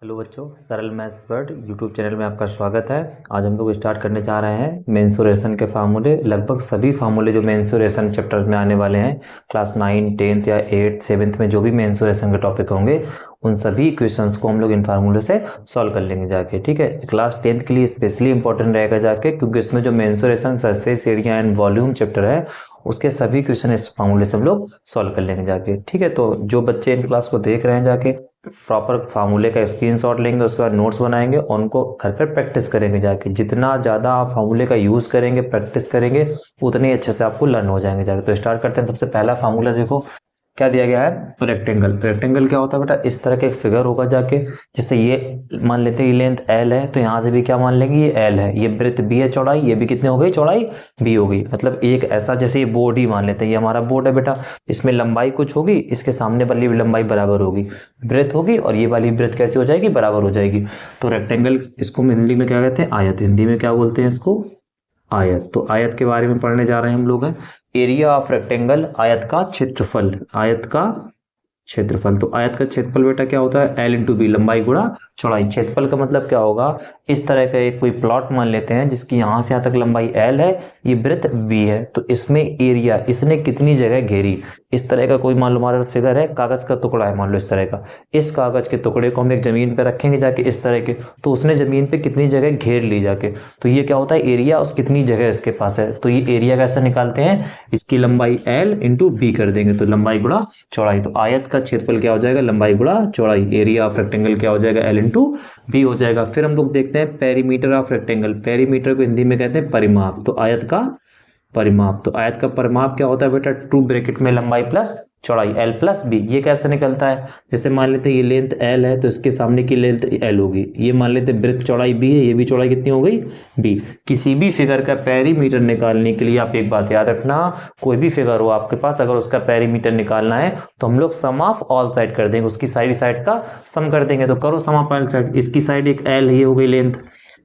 Hello बच्चों, सरल maths word YouTube channel में आपका स्वागत है। आज हम लोग स्टार्ट करने जा रहे हैं मेंसुरेशन के फार्मूले। लगभग सभी फार्मूले जो मेंसुरेशन चैप्टर में आने वाले हैं, क्लास 9, 10th या 8th 7th में जो भी मेंसुरेशन के टॉपिक होंगे, उन सभी क्वेश्चंस को हम लोग इन फार्मूले से सॉल्व कर लेंगे जाके। ठीक है, क्लास 10th के लिए स्पेशली इंपॉर्टेंट रहेगा जाके, क्योंकि इसमें जो mensuration, surface area and volume chapter है, उसके सभी क्वेश्चन इस फार्मूले से हम लोग सॉल्व कर लेंगे जाके। ठीक है, तो जो बच्चे इन क्लास को देख रहे हैं जाके प्रॉपर फार्मूले का स्क्रीनशॉट लेंगे, उसके बाद नोट्स बनाएंगे और उनको घर पर प्रैक्टिस करेंगे जाके। जितना ज़्यादा आप फार्मूले का यूज़ करेंगे, प्रैक्टिस करेंगे, उतने अच्छे से आपको लर्न हो जाएंगे जाके। तो स्टार्ट करते हैं। सबसे पहला फार्मूला देखो क्या दिया गया है, रेक्टेंगल। रेक्टेंगल क्या होता है बेटा, इस तरह का एक फिगर होगा जाके, जिससे ये मान लेते हैं ये लेंथ L है, तो यहाँ से भी क्या मान लेंगे, ये L है, ये ब्रेथ B है, चौड़ाई, ये भी कितनी हो गई, चौड़ाई B हो गई। मतलब एक ऐसा, जैसे ये बोर्ड ही मान लेते हैं, ये हमारा बोर्ड है बेटा, इसमें लंबाई कुछ होगी, इसके सामने वाली लंबाई बराबर होगी, ब्रेथ होगी, और ये वाली ब्रेथ कैसी हो जाएगी, बराबर हो जाएगी। तो रेक्टेंगल, इसको हिंदी में क्या कहते हैं, आयत। हिंदी में क्या बोलते हैं इसको, आयत। तो आयत के बारे में पढ़ने जा रहे हैं हम लोग हैं। एरिया ऑफ रेक्टेंगल, आयत का क्षेत्रफल, आयत का क्षेत्रफल। तो आयत का क्षेत्रफल बेटा क्या होता है, L इंटू बी, लंबाई गुणा चौड़ाई। क्षेत्रफल का मतलब क्या होगा, इस तरह का एक कोई प्लॉट मान लेते हैं जिसकी यहाँ से यहाँ तक लंबाई L है, ये ब्रेथ B है, तो इसमें एरिया, इसने कितनी जगह घेरी। इस तरह का कोई मान लो हमारा फिगर है, कागज का टुकड़ा है मान लो इस तरह का, इस कागज के टुकड़े को हम एक जमीन पे रखेंगे जाके इस तरह के, तो उसने जमीन पे कितनी जगह घेर ली जाके, तो ये क्या होता है, एरिया, उस कितनी जगह इसके पास है। तो ये एरिया कैसे निकालते हैं, इसकी लंबाई L इंटू बी कर देंगे, तो लंबाई गुणा चौड़ाई। तो आयत का क्षेत्रफल क्या हो जाएगा, लंबाई गुणा चौड़ाई। एरिया ऑफ रेक्टेंगल क्या हो जाएगा, L इंटू बी हो जाएगा। फिर हम लोग देखते हैं पेरीमीटर ऑफ रेक्टेंगल। पेरीमीटर को हिंदी में कहते हैं परिमाप। तो आयत का परिमाप, तो आयत का परिमाप क्या होता है बेटा, 2 ब्रैकेट में लंबाई प्लस चौड़ाई L प्लस बी। ये कैसे निकलता है, जैसे मान लेते हैं ये लेंथ L है, तो इसके सामने की लेंथ L होगी। ये मान लेते हैं ब्रेथ चौड़ाई B है, ये भी चौड़ाई कितनी हो गई, B। किसी भी फिगर का पेरीमीटर निकालने के लिए आप एक बात याद रखना, कोई भी फिगर हो आपके पास, अगर उसका पेरीमीटर निकालना है तो हम लोग सम ऑफ ऑल साइड कर देंगे, उसकी साइड साइड का सम कर देंगे। तो करो सम ऑफ ऑल साइड। इसकी साइड एक L, ये हो गई लेंथ,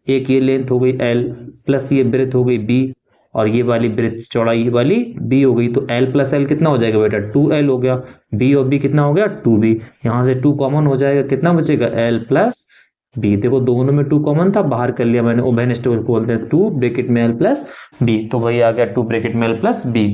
एक ये लेंथ हो गई L, प्लस ये ब्रेथ हो गई B, और ये वाली ब्रेथ चौड़ाई वाली B हो गई। तो L प्लस L कितना हो जाएगा बेटा, 2L हो गया। B और B कितना हो गया, 2B। यहाँ से 2 कॉमन हो जाएगा, कितना बचेगा, L प्लस B। देखो दोनों में 2 कॉमन था, बाहर कर लिया मैंने, उभय निष्ठ बोलते हैं, 2 ब्रैकेट में L प्लस B, तो वही आ गया 2 ब्रैकेट में L प्लस B।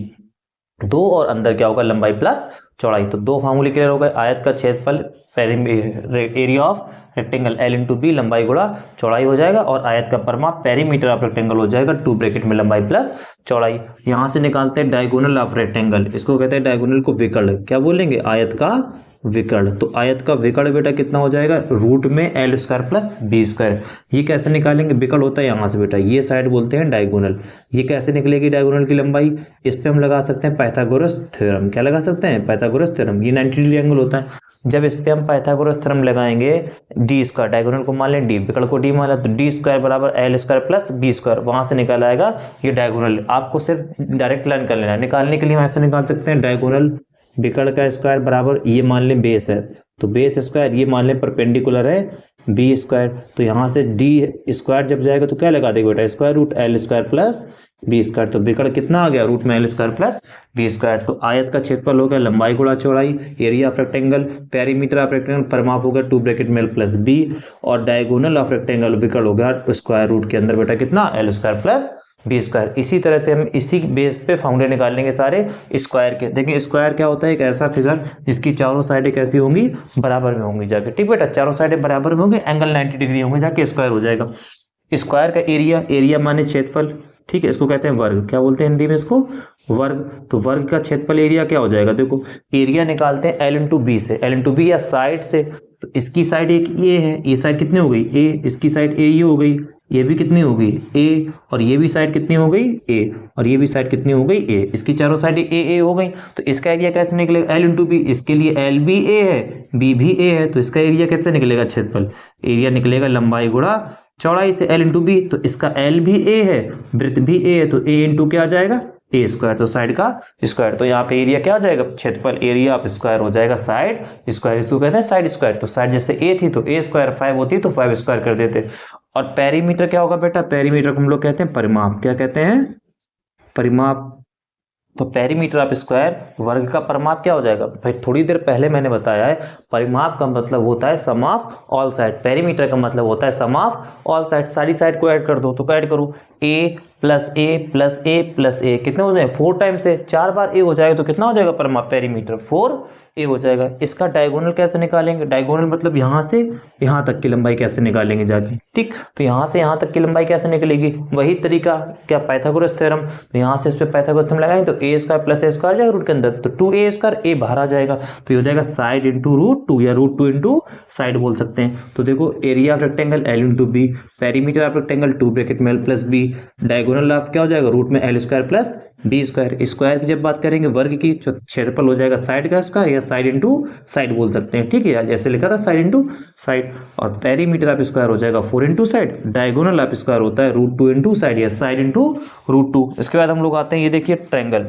दो और अंदर क्या होगा, लंबाई प्लस चौड़ाई। तो दो फार्मूले क्लियर हो गए। आयत का क्षेत्रफल, area of rectangle L into B, लंबाई गुणा चौड़ाई हो जाएगा, और आयत का परिमाप पेरीमीटर ऑफ रेक्टेंगल हो जाएगा 2 ब्रैकेट में लंबाई प्लस चौड़ाई। यहाँ से निकालते हैं डायगोनल ऑफ रेक्टेंगल। इसको कहते हैं डायगोनल को विकर्ण, क्या बोलेंगे, आयत का विकर्ण। तो आयत का विकर्ण बेटा कितना हो जाएगा, रूट में L square plus B square. ये कैसे निकालेंगे, विकर्ण होता है यहाँ से बेटा, ये साइड बोलते हैं डायगोनल। ये कैसे निकलेगी डायगोनल की लंबाई, इस पे हम लगा सकते हैं पाइथागोरस थ्योरम। क्या लगा सकते हैं, पाइथागोरस थ्योरम। ये 90 डिग्री एंगल होता है। जब इस पे हम पाइथागोरस थ्योरम लगाएंगे, डी स्क्वायर, डायगोनल को मान लें D, विकर्ण को D मान लें, तो D स्क्वायर बराबर L square plus B square, वहां से निकल आएगा ये डायगोनल। आपको सिर्फ डायरेक्ट लाइन कर लेना है। निकालने के लिए हम ऐसे निकाल सकते हैं, डायगोनल विकर्ण का स्क्वायर बराबर, ये मान लें बेस है, तो बेस स्क्वायर, ये मान लें परपेंडिकुलर है B स्क्वायर। तो यहाँ से D स्क्वायर जब जाएगा तो क्या लगा देगा बेटा, square root L square plus B square. तो विकर्ण कितना आ गया, रूट में L square plus B square. तो आयत का क्षेत्रफल हो गया लंबाई गुणा चौड़ाई, area of rectangle, perimeter of rectangle, परिमाप हो गया 2 ब्रैकेट में L प्लस B, और डायगोनल ऑफ रेक्टेंगल विकर्ण हो गया स्क्वायर रूट के अंदर बेटा कितना, L square plus B square. इसी तरह से हम इसी बेस पे फार्मूले निकाल लेंगे सारे स्क्वायर के। देखिए स्क्वायर क्या होता है, एक ऐसा फिगर जिसकी चारों साइडें कैसी होंगी, बराबर में होंगी जाके। ठीक बेटा, चारों साइडें बराबर में होंगी, एंगल 90 डिग्री होंगे जाके, स्क्वायर हो जाएगा। स्क्वायर का एरिया, एरिया माने क्षेत्रफल, ठीक है, इसको कहते हैं वर्ग। क्या बोलते हैं हिंदी में इसको, वर्ग। तो वर्ग का क्षेत्रफल एरिया क्या हो जाएगा, देखो एरिया निकालते हैं L इंटू बी से, L इंटू बी या साइड से। तो इसकी साइड एक ये है, ये साइड कितनी हो गई A, इसकी साइड A ये हो गई, ये भी कितनी हो गई A, और ये भी साइड कितनी हो गई A, और ये भी साइड कितनी हो गई A। इसकी चारों साइड A हो गई। तो इसका एरिया कैसे निकलेगा, L इंटू बी। इसके लिए L भी A है, B भी A है, तो इसका एरिया कैसे निकलेगा, क्षेत्रफल, एरिया निकलेगा लंबाई गुणा चौड़ाई से L इंटू बी। तो इसका L भी A है, ब्रेथ भी A है, तो A इंटू क्या आ जाएगा, A स्क्वायर, तो साइड का स्क्वायर। तो यहाँ पे एरिया क्या हो जाएगा, क्षेत्रफल, एरिया ऑफ स्क्वायर हो जाएगा साइड स्क्वायर। इसको कहते हैं साइड स्क्वायर। तो साइड जैसे A थी तो A स्क्वायर, 5 होती तो 5 स्क्वायर कर देते। और पेरीमीटर क्या होगा बेटा, पेरीमीटर को हम लोग कहते हैं परिमाप। क्या कहते हैं, परिमाप। तो पेरीमीटर ऑफ स्क्वायर वर्ग का परिमाप क्या हो जाएगा भाई, थोड़ी देर पहले मैंने बताया है परिमाप का मतलब होता है सम ऑफ ऑल साइड, पेरीमीटर का मतलब होता है सम ऑफ ऑल साइड, सारी साइड को ऐड कर दो। तो ऐड करूँ ए प्लस ए प्लस ए प्लस ए, कितने हो जाए 4 टाइम से 4 बार ए हो जाएगा, तो कितना हो जाएगा परिमाप पेरीमीटर 4 ए हो जाएगा। इसका डायगोनल कैसे निकालेंगे, डायगोनल मतलब यहाँ से यहाँ तक की लंबाई कैसे निकालेंगे जाके, ठीक। तो यहाँ से यहाँ तक की लंबाई कैसे निकलेगी, वही तरीका क्या पाइथागोरस थ्योरम। तो यहाँ से इस पे पाइथागोरस थ्योरम लगाएंगे तो a square plus A square जाएगा रूट के अंदर, तो 2a स्क्वायर ए बाहर आ जाएगा, तो ये हो जाएगा साइड इंटू रूट 2 या रूट 2 इंटू साइड बोल सकते हैं। तो देखो area of rectangle L into B, perimeter of rectangle 2 bracket में L plus B, diagonal of क्या हो जाएगा रूट में L square plus B square. Square की जब बात करेंगे वर्ग की, क्षेत्रफल हो जाएगा साइड का स्क्वायर या साइड इंटू साइड बोल सकते हैं, ठीक है, जैसे लिखा था साइड इंटू साइड। और पेरीमीटर ऑफ स्क्वायर हो जाएगा 4 into side, diagonal of square होता है रूट 2 इंटू साइड या साइड इंटू रूट 2। इसके बाद हम लोग आते हैं, ये देखिए ट्रायंगल।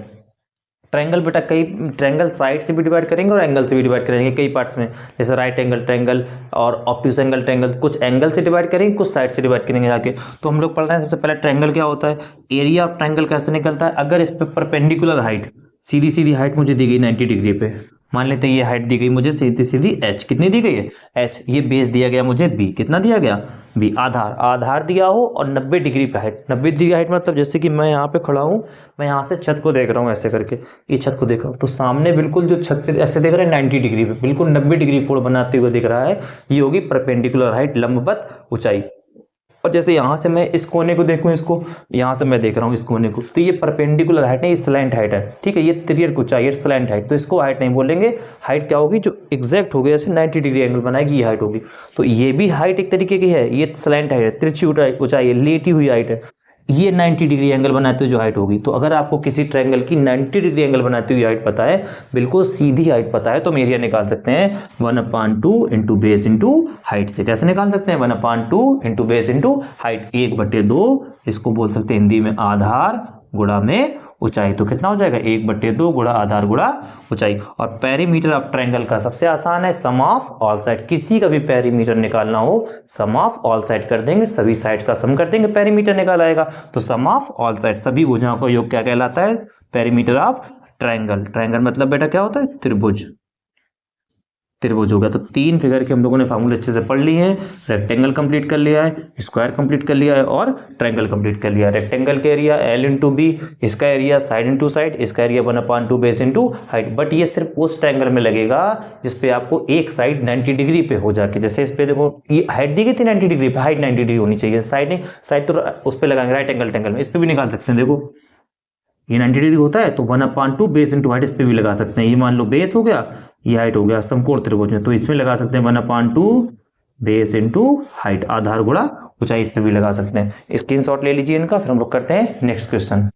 ट्रायंगल बेटा कई ट्रायंगल साइड से भी डिवाइड करेंगे और एंगल से भी डिवाइड करेंगे कई पार्ट्स में, जैसे राइट एंगल ट्रायंगल और ऑब्ट्यूज एंगल ट्रायंगल, कुछ एंगल से डिवाइड करेंगे कुछ साइड से डिवाइड करेंगे जाके। तो हम लोग पढ़ रहे हैं सबसे पहले ट्रायंगल क्या होता है, एरिया ऑफ ट्रायंगल कैसे निकलता है। अगर इस पे परपेंडिकुलर हाइट, सीधी सीधी हाइट मुझे दी गई 90 डिग्री पे, मान लेते हैं ये हाइट दी गई मुझे सीधी सीधी h, कितनी दी गई है h, ये बेस दिया गया मुझे b, कितना दिया गया b, आधार दिया हो और 90 डिग्री पे हाइट, 90 डिग्री हाइट मतलब जैसे कि मैं यहाँ पे खड़ा हूँ, मैं यहाँ से छत को देख रहा हूँ ऐसे करके, ये छत को देख रहा हूँ, तो सामने बिल्कुल जो छत पे ऐसे देख रहे हैं 90 डिग्री पे, बिल्कुल 90 डिग्री कोण बनाते हुए दिख रहा है, ये होगी परपेंडिकुलर हाइट, लंबवत ऊंचाई। और जैसे यहाँ से मैं इस कोने को देखूं, इसको यहाँ से मैं देख रहा हूँ इस कोने को, तो ये परपेंडिकुलर हाइट नहीं, ये स्लैंट हाइट है, ठीक है, ये तिर्यक ऊंचाई है स्लैंट हाइट, तो इसको हाइट नहीं बोलेंगे, हाइट क्या होगी जो एग्जैक्ट होगी, जैसे 90 डिग्री एंगल बनाएगी ये हाइट होगी। तो ये भी हाइट एक तरीके की है, ये स्लैंट हाइट है, तिरछी ऊंचाई है, लेटी हुई हाइट है, ये 90 डिग्री एंगल बनाते हुए जो हाइट होगी। तो अगर आपको किसी ट्रायंगल की 90 डिग्री एंगल बनाती हुई हाइट पता है, बिल्कुल सीधी हाइट पता है, तो हम एरिया निकाल सकते हैं 1/2 इंटू बेस इंटू हाइट से। कैसे निकाल सकते हैं 1/2 इंटू बेस इंटू हाइट, 1/2, इसको बोल सकते हैं हिंदी में आधार गुणा में ऊंचाई। तो कितना हो जाएगा 1/2 गुणा आधार गुणा ऊंचाई। और पेरीमीटर ऑफ ट्रायंगल का सबसे आसान है सम ऑफ ऑल साइड, किसी का भी पेरीमीटर निकालना हो सम ऑफ ऑल साइड कर देंगे, सभी साइड का सम कर देंगे, पेरीमीटर निकाल आएगा। तो सम ऑफ ऑल साइड, सभी भुजाओं का योग क्या कहलाता है, पेरीमीटर ऑफ ट्रायंगल। ट्रायंगल मतलब बेटा क्या होता है, त्रिभुज, त्रिभुज हो गया। तो 3 फिगर के हम लोगों ने फार्मूले अच्छे से पढ़ लिए हैं, रेक्टेंगल कंप्लीट कर लिया है, स्क्वायर कंप्लीट कर लिया है और ट्रायंगल कंप्लीट कर लिया है। रेक्टेंगल का एरिया l इंटू बी, इसका एरिया साइड इंटू साइड, इसका area 1/2 base into height. But ये सिर्फ उस ट्रायंगल में लगेगा जिसपे आपको एक साइड 90 डिग्री पे हो जाके, जैसे इस पे देखो ये हाइट दी गई थी 90 डिग्री पे, हाइट 90 डिग्री होनी चाहिए, साइड नहीं, साइड तो उस पर लगाएंगे राइट एंगल ट्रायंगल में, इस पर भी निकाल सकते हैं। देखो ये 90 डिग्री होता है तो 1/2 बेस इंटू हाइट, इस पर भी लगा सकते हैं। ये मान लो बेस हो गया, ये हाइट हो गया समकोण त्रिभुज में, तो इसमें लगा सकते हैं 1/2 बेस इंटू हाइट, आधार गुणा ऊंचाई, इस पे भी लगा सकते हैं। स्क्रीनशॉट ले लीजिए इनका, फिर हम लोग करते हैं नेक्स्ट क्वेश्चन।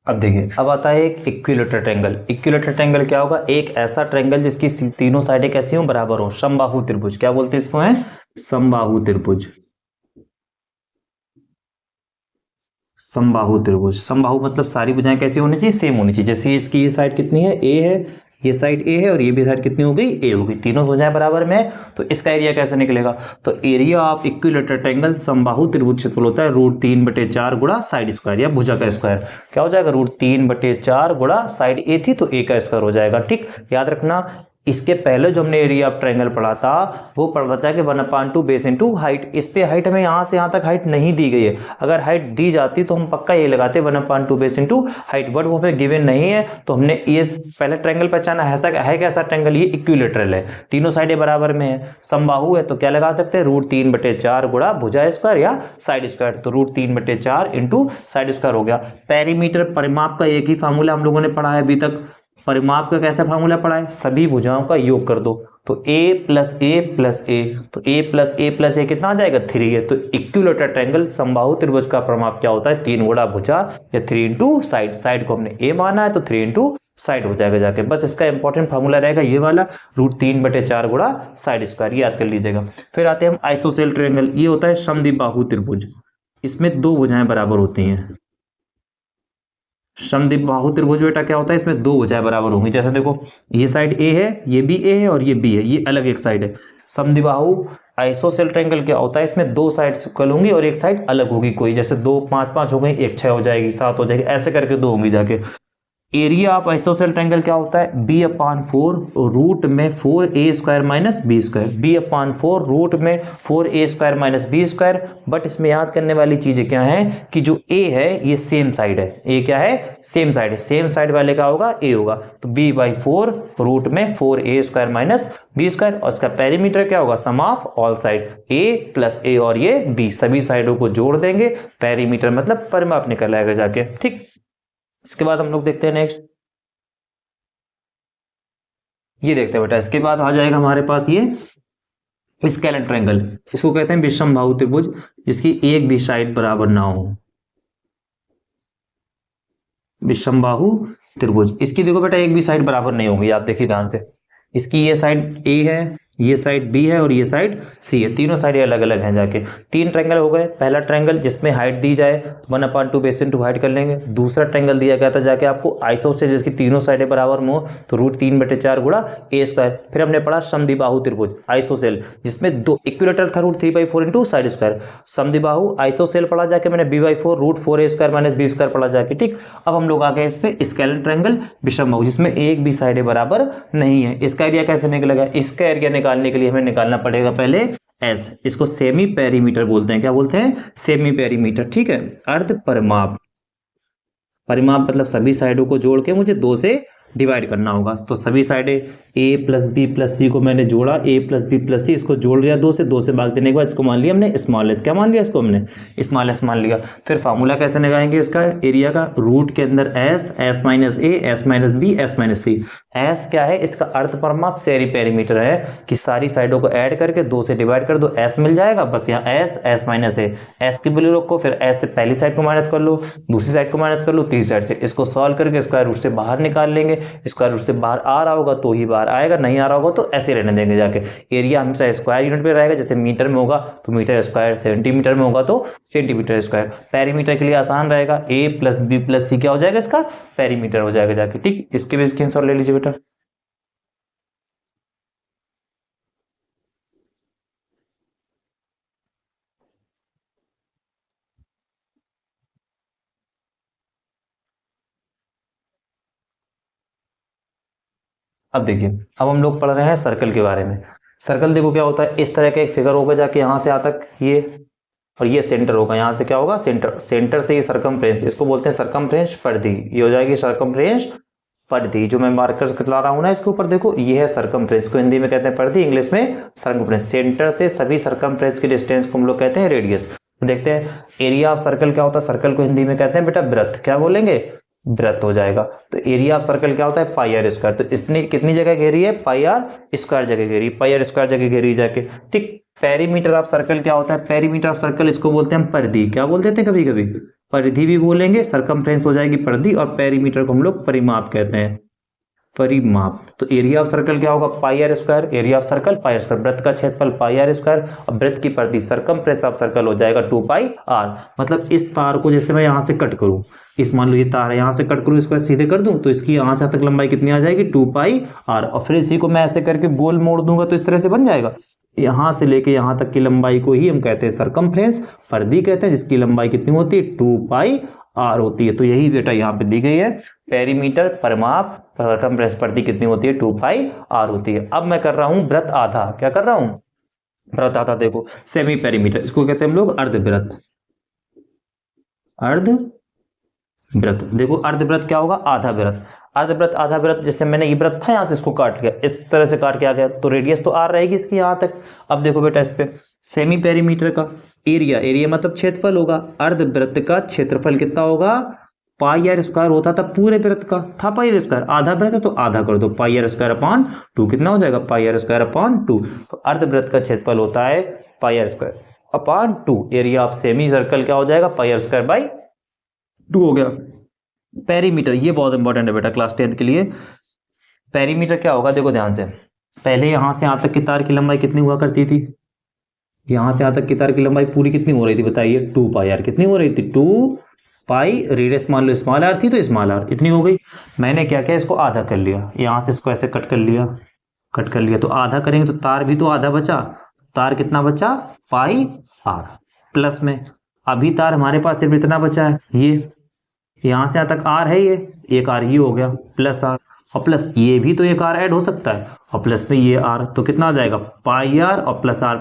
अब देखिए, अब आता है एक इक्विलेटरल ट्रायंगल। इक्विलेटरल ट्रायंगल क्या होगा, एक ऐसा ट्रायंगल जिसकी तीनों साइडें कैसी हो, बराबर हो, समबाहु त्रिभुज। क्या बोलते हैं इसको, है समबाहु त्रिभुज। समबाहु त्रिभुज, समबाहु मतलब सारी भुजाएं कैसी होनी चाहिए, सेम होनी चाहिए। जैसे इसकी ये साइड कितनी है, ए है, ये साइड ए है और ये भी साइड कितनी हो गई, ए हो गई, तीनों भुजाएं बराबर में है। तो इसका एरिया कैसे निकलेगा, तो एरिया ऑफ इक्विलेटरल ट्रायंगल समबाहु त्रिभुज क्षेत्रफल होता है √3/4 गुणा साइड स्क्वायर या भुजा का स्क्वायर। क्या हो जाएगा, √3/4 गुणा साइड ए थी तो ए का स्क्वायर हो जाएगा, ठीक। याद रखना इसके पहले जो हमने एरिया ऑफ ट्रायंगल पढ़ा था वो पढ़ा था कि 1/2 बेस इंटू हाइट। इस पे हाइट हमें यहाँ से यहाँ तक हाइट नहीं दी गई है, अगर हाइट दी जाती तो हम पक्का ये लगाते 1/2 बेस इंटू हाइट, बट वो हमें गिवन नहीं है। तो हमने ये पहले ट्रायंगल पहचाना है कैसा ट्रायंगल, ये इक्विलेटरल है, तीनों साइडें बराबर में है, समबाहु है, तो क्या लगा सकते हैं √3/4 गुणा भुजा स्क्वायर या साइड स्क्वायर, तो √3/4 इंटू साइड स्क्वायर हो गया। पेरीमीटर परिमाप का एक ही फार्मूला हम लोगों ने पढ़ा है अभी तक, परिमाप का कैसा फार्मूला पढ़ा है, सभी भुजाओं का योग कर दो, तो a प्लस ए प्लस ए, तो a प्लस ए प्लस ए कितना आ जाएगा 3 है। तो इक्विलेटरल ट्रायंगल समबाहु त्रिभुज का परिमाप क्या होता है, 3 गुणा भुजा या 3 इंटू साइड, साइड को हमने a माना है तो 3 इंटू साइड हो जाएगा जाके। बस इसका इंपॉर्टेंट फार्मूला रहेगा ये वाला, √3/4 गुणा साइड स्क्वायर, याद कर लीजिएगा। फिर आते हैं हम आइसोसेल ट्रायंगल, ये होता है समद्विबाहु त्रिभुज, इसमें दो भुजाएं बराबर होती हैं। समद्विबाहु त्रिभुज बेटा क्या होता है, इसमें दो भुजाएं बराबर होंगी। जैसे देखो ये साइड ए है, ये भी ए है और ये बी है, ये अलग एक साइड है। समद्विबाहु आइसोसेल ट्रायंगल क्या होता है, इसमें दो साइड इक्वल होंगी और एक साइड अलग होगी कोई, जैसे 2 5 5 हो गई, एक 6 हो जाएगी, 7 हो जाएगी, ऐसे करके दो होंगी जाके। एरिया ऑफ आइसोसेल ट्रायंगल क्या होता है, b/4 रूट में 4a² minus B square, b/4 root में 4a² minus B square. But इसमें याद करने वाली चीजें क्या है कि जो a है ये सेम साइड है, a क्या है, सेम साइड है, सेम साइड वाले का होगा a होगा, तो b/4 रूट में 4a² माइनस बी स्क्वायर, और इसका पेरीमीटर क्या होगा, sum of all side, a प्लस a और ये b, सभी साइडों को जोड़ देंगे, पेरीमीटर मतलब परिमाप निकल आएगा जाके, ठीक। इसके बाद हम लोग देखते हैं नेक्स्ट, ये देखते हैं बेटा, इसके बाद आ जाएगा हमारे पास ये स्केलेन ट्रायंगल, इसको कहते हैं विषमबाहु त्रिभुज जिसकी एक भी साइड बराबर ना हो, विषमबाहु त्रिभुज। इसकी देखो बेटा एक भी साइड बराबर नहीं होगी, आप देखिए ध्यान से, इसकी ये साइड ए है, ये साइड बी है और ये साइड सी है, तीनों साइड अलग अलग हैं जाके। तीन ट्रायंगल हो गए, पहला ट्रायंगल जिसमें हाइट दी जाए 1/2 बेस इनटू हाइट कर लेंगे। दूसरा ट्रायंगल दिया गया था जाके आपको आइसोसेल जिसकी तीनों साइडें बराबर में हो, तो √3/4 गुणा a²। फिर हमने पढ़ा समद्विबाहु त्रिभुज आइसोसेल जिसमें दो इक्विलेटरल था √3/4 इंटू साइड स्क्वायर। समद्विबाहु आइसोसेल पढ़ा जाके मैंने b/4 √4a² minus B square पढ़ा जाके, ठीक। अब हम लोग आ गए इस पे स्केलेन ट्रायंगल विषमबाहु जिसमें एक भी साइडें बराबर नहीं है। इसका एरिया कैसे निकलेगा, इसका एरिया निकालने के लिए हमें निकालना पड़ेगा पहले एस, इसको सेमी पेरीमीटर बोलते हैं, क्या बोलते हैं, सेमी पेरीमीटर, ठीक है। अर्ध परिमाप, परिमाप मतलब सभी साइडों को जोड़ के मुझे 2 से डिवाइड करना होगा, तो सभी साइडें a प्लस बी प्लस सी को मैंने जोड़ा, a प्लस बी प्लस सी, इसको जोड़ लिया 2 से भाग देने के बाद इसको मान लिया हमने स्मॉल एस, क्या मान लिया इसको हमने स्मॉल एस मान लिया। फिर फार्मूला कैसे लगाएंगे इसका एरिया का, रूट के अंदर S minus A, S minus B, S minus C. S क्या है, इसका अर्ध परिमाप सेमी पेरीमीटर है कि सारी साइडों को ऐड करके 2 से डिवाइड कर दो, एस मिल जाएगा, बस यहाँ एस माइनस ए, एस की वैल्यू रखो, फिर एस से पहली साइड को माइनस कर लो, दूसरी साइड को माइनस कर लो, तीसरी साइड से, इसको सॉल्व करके स्क्वायर रूट से बाहर निकाल लेंगे। स्क्वायर रूट से बाहर आ रहा होगा तो ही बाहर आएगा, नहीं आ रहा होगा तो ऐसे रहने देंगे जाके। एरिया हमेशा स्क्वायर यूनिट पे रहेगा, जैसे मीटर में होगा तो मीटर स्क्वायर, सेंटीमीटर में होगा तो सेंटीमीटर स्क्वायर। पेरीमीटर के लिए आसान रहेगा, a प्लस बी प्लस सी क्या हो जाएगा, इसका पेरीमीटर हो जाएगा जाके, ठीक। इसके भी स्क्रीनशॉट ले लीजिए बेटा। अब देखिए, अब हम लोग पढ़ रहे हैं सर्कल के बारे में। सर्कल देखो क्या होता है, इस तरह का एक फिगर होगा जाके यहाँ से यहाँ तक ये, और ये सेंटर होगा, यहाँ से क्या होगा सेंटर, सेंटर से ये सरकमफ्रेंस, इसको बोलते हैं सरकमफ्रेंस परिधि, ये हो जाएगी सरकमफ्रेंस परिधि। जो मैं मार्कर चला रहा हूँ ना इसके ऊपर देखो, ये है सरकमफ्रेंस, को हिंदी में कहते हैं परिधि, इंग्लिश में सरकमफ्रेंस। सेंटर से सभी सरकमफ्रेंस की डिस्टेंस को हम लोग कहते हैं रेडियस। देखते हैं एरिया ऑफ सर्कल क्या होता है, सर्कल को हिंदी में कहते हैं बेटा वृत्त, क्या बोलेंगे, वृत्त हो जाएगा। तो एरिया ऑफ सर्कल क्या होता है, पाई आर स्क्वायर। तो इसने कितनी जगह घेरी है, पाई आर स्क्वायर जगह घेरी, पाई आर स्क्वायर जगह घेरी जाके, ठीक। पेरीमीटर ऑफ सर्कल क्या होता है, पेरीमीटर ऑफ सर्कल इसको बोलते हैं हम परिधि, क्या बोलते थे कभी कभी, परिधि भी बोलेंगे, सरकमफ्रेंस हो जाएगी परिधि, और पेरीमीटर को हम लोग परिमाप कहते हैं, परिमाप। तो एरिया ऑफ सर्कल क्या होगा, pi are square, area of circle pi are square, वृत्त का क्षेत्रफल पाई आर स्क्वायर, और वृत्त की परिधि सरकमफ्रेंस ऑफ सर्कल हो जाएगा 2 πr। मतलब इस तार को जैसे मैं यहाँ से कट करूँ, इस मान लो ये तार है, यहाँ से कट करूँ, इसको सीधे कर दूं तो इसकी यहाँ से तक लंबाई कितनी आ जाएगी 2 πr, और फिर इसी को मैं ऐसे करके गोल मोड़ दूंगा तो इस तरह से बन जाएगा। यहाँ से लेके यहाँ तक की लंबाई को ही हम कहते हैं सरकमफ्रेंस, परिधि कहते हैं, जिसकी लंबाई कितनी होती है 2 πr होती है। तो यही डेटा यहाँ पे दी गई है, पेरीमीटर परिमाप सरकमफ्रेंस परिधि कितनी होती है 2 πr होती है। अब मैं कर रहा हूँ वृत्त आधा, क्या कर रहा हूँ, वृत्त आधा। देखो सेमी पेरीमीटर, इसको कहते हैं हम लोग अर्धवृत्त, अर्धवृत्त। देखो अर्धवृत्त क्या होगा, आधा वृत्त, अर्धवृत्त आधा वृत्त। जैसे मैंने ये वृत्त था यहाँ से इसको काट लिया, इस तरह से काट के आ गया, तो रेडियस तो आर रहेगी इसकी यहाँ तक। अब देखो बेटा इस पे सेमी पेरीमीटर का एरिया, एरिया मतलब क्षेत्रफल होगा, अर्धवृत्त का क्षेत्रफल कितना होगा पाई आर स्क्वायर होता था पूरे वृत्त का, था पाई आर स्क्वायर, आधा वृत्त है तो आधा कर दो, पाई आर स्क्वायर अपॉन 2 कितना हो जाएगा, पाई आर स्क्वायर अपॉन 2। तो अर्धवृत्त का क्षेत्रफल होता है pi are square upon 2, area of semi circle क्या हो जाएगा, पाई आर स्क्वायर बाई 2 हो गया। पेरीमीटर, ये बहुत इंपॉर्टेंट है बेटा क्लास 10th के लिए। पेरीमीटर क्या होगा, देखो ध्यान से, पहले यहां से यहां तक की तार की लंबाई कितनी हुआ करती थी, यहां से यहां तक की तार की लंबाई पूरी कितनी हो रही थी बताइए, 2 पाई आर, कितनी हो रही थी, 2 पाई, रेडियस मान लो स्मॉल आर थी तो स्मॉल आर इतनी हो गई। मैंने क्या किया, इसको आधा कर लिया, यहां से इसको ऐसे कट कर लिया, तो आधा करेंगे तो तार भी तो आधा बचा, तार कितना बचा, पाई आर प्लस में, अभी तार हमारे पास सिर्फ इतना बचा है, ये यहां से यहां तक आर है, ये एक आर ये हो गया प्लस आर, और प्लस ये भी तो एक आर ऐड हो सकता है, और प्लस में ये आर, तो कितना आ जाएगा, पाई आर और प्लस आर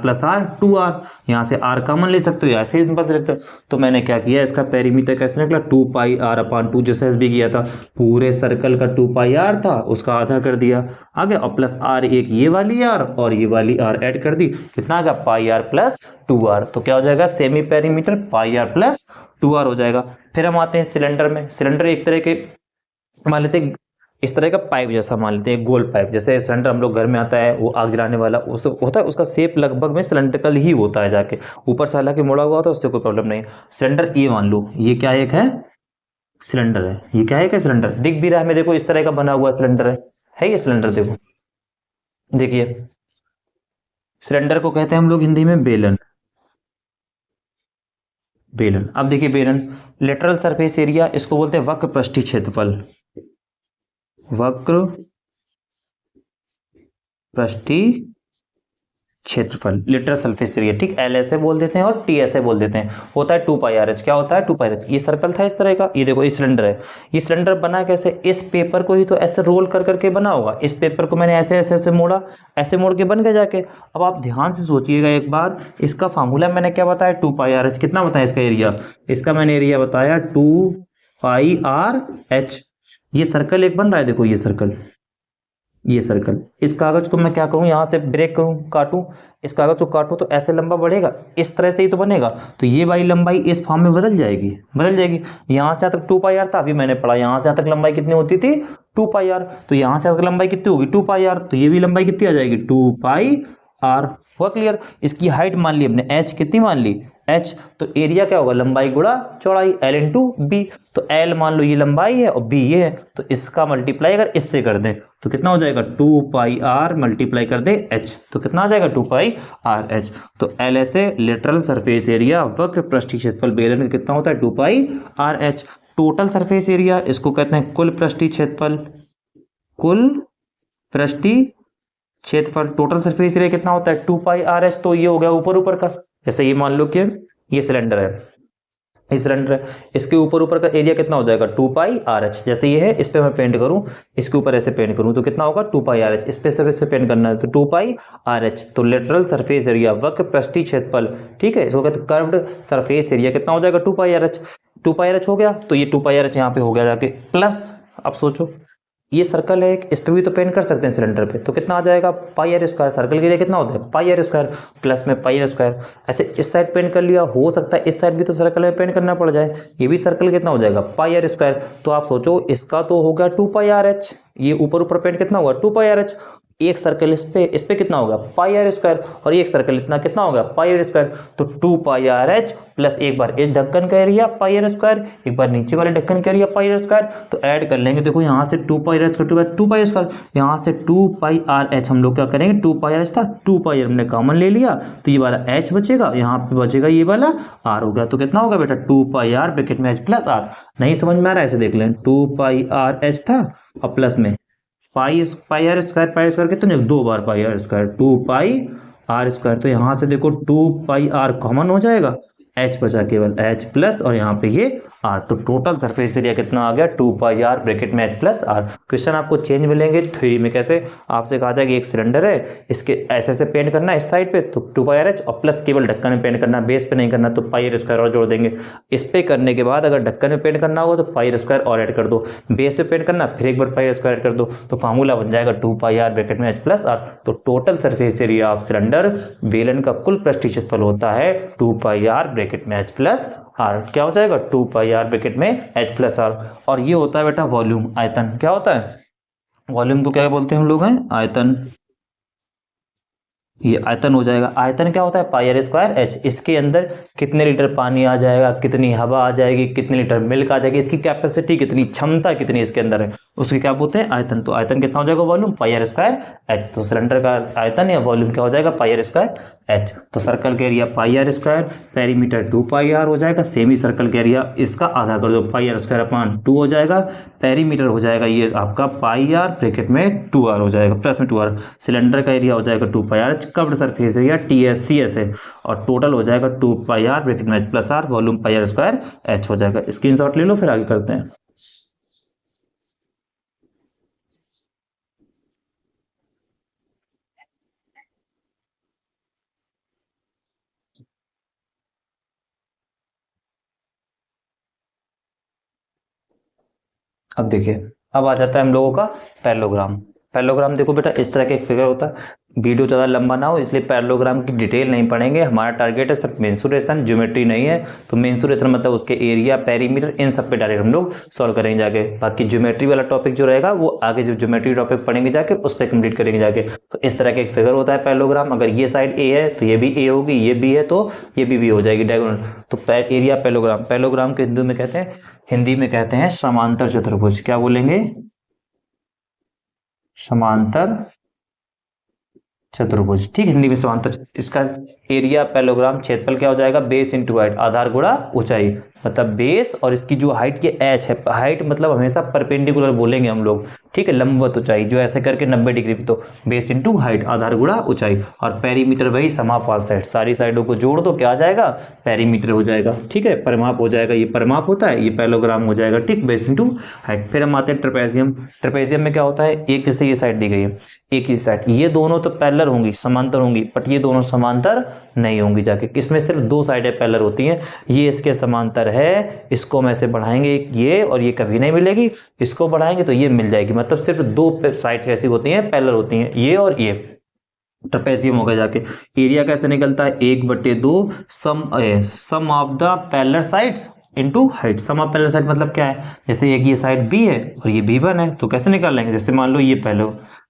2 आर, यहाँ से आर कॉमन ले सकते हो, ऐसे ही बस सकते हो। तो मैंने क्या किया, इसका पेरीमीटर कैसे निकला, 2 पाई आर अपॉन 2, जैसे भी किया था, पूरे सर्कल का 2 पाई आर था उसका आधा कर दिया आगे, और प्लस आर एक ये वाली आर और ये वाली आर ऐड कर दी, कितना आ गया, पाई आर प्लस 2 आर। तो क्या हो जाएगा, semi perimeter pi r plus 2 r हो जाएगा। फिर हम आते हैं सिलेंडर में। सिलेंडर एक तरह के मान लेते हैं, इस तरह का पाइप जैसा मान लेते हैं, गोल पाइप, जैसे सिलेंडर हम लोग घर में आता है वो आग जलाने वाला उस होता है, उसका शेप लगभग में सिलेंड्रिकल ही होता है, जाके ऊपर से हालांकि मुड़ा हुआ होता है, उससे कोई प्रॉब्लम नहीं है। सिलेंडर ये मान लो, ये क्या एक है, सिलेंडर है, ये क्या है, क्या सिलेंडर दिख भी रहा है हमें, देखो इस तरह का बना हुआ सिलेंडर है ये सिलेंडर, देखो देखिए, सिलेंडर को कहते हैं हम लोग हिंदी में बेलन। बेलन, अब देखिए बेलन, लेटरल सरफेस एरिया, इसको बोलते हैं वक्र पृष्ठीय क्षेत्रफल, वक्र पृष्ठीय क्षेत्रफल, लेटरल सरफेस एरिया, ठीक, एल ऐसे बोल देते हैं और टी ऐसे बोल देते हैं, होता है 2 पाई आर एच। क्या होता है, 2 पाई आर एच। ये सर्कल था इस तरह का, ये देखो ये सिलेंडर है, ये सिलेंडर बना कैसे, इस पेपर को ही तो ऐसे रोल कर करके बना होगा, इस पेपर को मैंने ऐसे ऐसे ऐसे मोड़ा, ऐसे मोड़ के बन गया जाके। अब आप ध्यान से सोचिएगा एक बार, इसका फार्मूला मैंने क्या बताया, 2 पाई आर एच, कितना बताया इसका एरिया, इसका मैंने एरिया बताया 2 पाई आर एच। ये सर्कल एक बन रहा है, देखो ये सर्कल, ये सर्कल, इस कागज को मैं क्या करूं, यहां से ब्रेक करूं, काटूं, इस कागज को काटूं तो ऐसे लंबा बढ़ेगा, इस तरह से ही तो बनेगा, तो ये वाली लंबाई इस फॉर्म में बदल जाएगी, यहां से यहां तक 2 पाई आर था, अभी मैंने पढ़ा यहां से यहां तक लंबाई कितनी होती थी, 2 पाई आर, तो यहां से यहां तक लंबाई कितनी होगी, 2 पाई आर, तो ये भी लंबाई कितनी आ जाएगी, 2 पाई आर। हुआ क्लियर। इसकी हाइट मान ली अपने h, कितनी मान ली, h, तो एरिया क्या होगा, लंबाई गुणा चौड़ाई, l इंटू बी, तो l मान लो ये लंबाई है और b ये है, तो इसका मल्टीप्लाई अगर इससे कर दें तो कितना हो जाएगा, 2 पाई आर मल्टीप्लाई कर दें h, तो कितना आ जाएगा, 2 पाई आर h। तो l ऐसे लेटरल सरफेस एरिया वक्र पृष्ठीय क्षेत्रफल बेलन का कितना होता है, 2 pi R h। Total surface area, इसको कहते हैं कुल पृष्ठीय क्षेत्रफल, कुल पृष्ठीय क्षेत्रफल, टोटल सरफेस एरिया कितना होता है, 2 पाई आर एच। तो ये हो गया ऊपर ऊपर का, जैसे ये मान लो कि ये सिलेंडर है, ये सिलेंडर है, इसके ऊपर ऊपर का एरिया कितना हो जाएगा, 2 पाई आर एच। जैसे ये है, इस पे मैं पेंट करूं, इसके ऊपर ऐसे पेंट करूं तो कितना होगा, 2 पाई आर एच। इस पे से पेंट करना है तो 2 पाई आर एच। तो लेटरल सरफेस एरिया वक्र पृष्ठीय क्षेत्रफल, ठीक है, इसको कहते हैं कर्व्ड सरफेस एरिया, कितना हो जाएगा, 2 pi R H. 2 pi R H हो गया, तो ये 2 पाई आर एच यहाँ पे हो गया जाके, प्लस अब सोचो ये सर्कल है, इस पे भी तो पेंट कर सकते हैं सिलेंडर पे, तो कितना आ जाएगा, पाई आर स्क्वायर, सर्कल के लिए कितना होता है, पाई आर स्क्वायर, प्लस में पाई आर स्क्वायर। ऐसे इस साइड पेंट कर लिया, हो सकता है इस साइड भी तो सर्कल में पेंट करना पड़ जाए, ये भी सर्कल कितना हो जाएगा, पाई आर स्क्वायर। तो आप सोचो इसका तो हो गया 2 पाई आर एच, ये ऊपर ऊपर पेंट कितना होगा, 2 पाई आर एच। एक सर्कल इस पे कितना होगा, पाई आर स्क्वायर, और एक सर्कल इतना कितना होगा, पाई आर स्क्वायर। तो 2 पाई आर एच प्लस एक बार इस ढक्कन का एरिया पाई आर स्क्वायर, एक बार नीचे वाले ढक्कन का एरिया पाई आर स्क्वायर, तो ऐड कर लेंगे। देखो यहाँ से 2 पाई आर एच का 2 पाई स्क्वायर, यहाँ से 2 पाई आर एच हम लोग क्या करेंगे, 2 पाई आर एच था, 2 पाई आर हमने कॉमन ले लिया, तो ये वाला एच बचेगा, यहाँ पे बचेगा ये वाला आर होगा। तो कितना होगा बेटा, 2 पाई आर ब्रैकेट में एच प्लस आर। नहीं समझ में आ रहा है, ऐसे देख लें, 2 पाई आर एच था और प्लस में पाई आर स्क्वायर कितने, 2 बार pi are square, 2 pi are square. तो यहाँ से देखो 2 पाई आर कॉमन हो जाएगा, एच बचा केवल एच प्लस, और यहाँ पे ये आर, तो टोटल सरफेस एरिया कितना आ गया, 2 पाई आर ब्रैकेट में एच प्लस आर। क्वेश्चन आपको चेंज मिलेंगे थ्योरी में, कैसे आपसे कहा जाएगा एक सिलेंडर है, इसके ऐसे ऐसे पेंट करना है इस साइड पे, तो 2 पाई आर एच, और प्लस केवल ढक्कन में पेंट करना, बेस पे नहीं करना, तो पाई आर स्क्वायर और जोड़ देंगे। इस पे करने के बाद अगर ढक्कन में पेंट करना होगा तो पाई आर स्क्वायर और ऐड कर दो, बेस पे पेंट करना फिर एक बार पाई आर स्क्वायर ऐड कर दो, तो फार्मूला बन जाएगा 2 पाई आर ब्रैकेट में एच प्लस आर। तो total surface area of cylinder बेलन का कुल पृष्ठीय क्षेत्रफल होता है 2 पाई आर ब्रैकेट में एच प्लस आर, क्या हो जाएगा 2 पाई आर ब्रैकेट में एच प्लस आर। और ये होता है बेटा वॉल्यूम, आयतन। क्या होता है वॉल्यूम को, क्या बोलते हैं हम लोग, हैं आयतन। ये आयतन हो जाएगा। आयतन क्या होता है पाई आर स्क्वायर एच। इसके अंदर कितने लीटर पानी आ जाएगा, कितनी हवा आ जाएगी, कितने लीटर मिल्क आ जाएगी, इसकी कैपेसिटी कितनी, क्षमता कितनी इसके अंदर है, उसके क्या बोलते हैं आयतन। तो आयतन कितना हो जाएगा volume pi are square h. तो सिलेंडर का आयतन या वॉल्यूम क्या हो जाएगा पाई आर स्क्वायर एच। तो सर्कल का area pi are square, perimeter 2 pi r हो जाएगा। सेमी सर्कल का एरिया इसका आधा कर दो, पाई आर स्क्वायर अपॉन 2 हो जाएगा। पेरीमीटर हो जाएगा ये आपका पाई आर ब्रैकेट में 2 आर हो जाएगा, प्लस में 2 आर। सिलेंडर का एरिया हो जाएगा 2 pi R, curved surface area T S C S है, और टोटल हो जाएगा 2 पाई आर ब्रैकेट में H plus R, volume pi are square H हो जाएगा। स्क्रीनशॉट ले लो, फिर आगे करते हैं। अब देखिए, अब आ जाता है हम लोगों का पैरेललोग्राम। पैरेललोग्राम देखो बेटा, इस तरह का एक फिगर होता है। वीडियो ज़्यादा लंबा ना हो इसलिए पैरेललोग्राम की डिटेल नहीं पढ़ेंगे, हमारा टारगेट है सिर्फ मेंसुरेशन, ज्योमेट्री नहीं है। तो मेंसुरेशन मतलब उसके एरिया, पेरीमीटर, इन सब पे डायरेक्ट हम लोग सॉल्व करेंगे जाके। बाकी ज्योमेट्री वाला टॉपिक जो रहेगा वो आगे जो ज्योमेट्री टॉपिक पढ़ेंगे जाके उस पर कंप्लीट करेंगे जाके। तो इस तरह का एक फिगर होता है पैरेललोग्राम। अगर ये साइड ए है तो ये भी ए होगी, ये बी है तो ये भी हो जाएगी डायगोनल। तो एरिया पैरेललोग्राम, पैरेललोग्राम को हिंदी में कहते हैं समांतर चतुर्भुज। क्या बोलेंगे, समांतर चतुर्भुज। ठीक, हिंदी में समांतर। इसका एरिया पैरेललोग्राम, क्षेत्रफल क्या हो जाएगा बेस इंटू हाइट, आधार गुणा ऊंचाई। मतलब बेस और इसकी जो हाइट की एच है, हाइट मतलब हमेशा परपेंडिकुलर बोलेंगे हम लोग, ठीक है, लंबवत ऊंचाई जो ऐसे करके 90 डिग्री। तो बेस इंटू हाइट, आधार गुणा ऊंचाई। और पेरीमीटर वही समाप वाल साइड, सारी साइडों को जोड़ दो, क्या आ जाएगा पेरीमीटर हो जाएगा। ठीक है, परिमाप हो जाएगा, ये परिमाप होता है, ये पैरेललोग्राम हो जाएगा। ठीक, बेस इंटू हाइट। फिर हम आते हैं ट्रेपेजियम। ट्रेपेजियम में क्या होता है, एक जैसे ये साइड दी गई है, एक ही साइड, ये दोनों तो पैरेलल होंगी, समांतर होंगी, बट ये दोनों समांतर नहीं होंगी जाके। इसमें सिर्फ दो साइडें पैरेलल होती हैं, ये इसके समांतर है, इसको हम ऐसे बढ़ाएंगे ये, और ये कभी नहीं मिलेगी, इसको बढ़ाएंगे तो ये मिल जाएगी। मतलब सिर्फ दो साइड्स कैसी होती हैं, पैरेलल होती हैं, ये और ये। ट्रेपेजियम होगा जाके। एरिया कैसे निकलता है 1/2 sum of the parallel sides into height. Sum of parallel side मतलब क्या है, जैसे एक ये साइड बी है और ये B1 है, तो कैसे निकाल लेंगे, जैसे मान लो ये पहले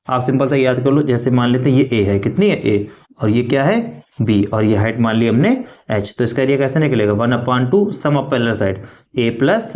आप सिंपल सा याद कर लो, जैसे मान लेते हैं ये ए है, कितनी है ए, और ये क्या है बी, और ये हाइट मान ली हमने एच। तो इसका एरिया कैसे निकलेगा 1/2 sum of parallel side A plus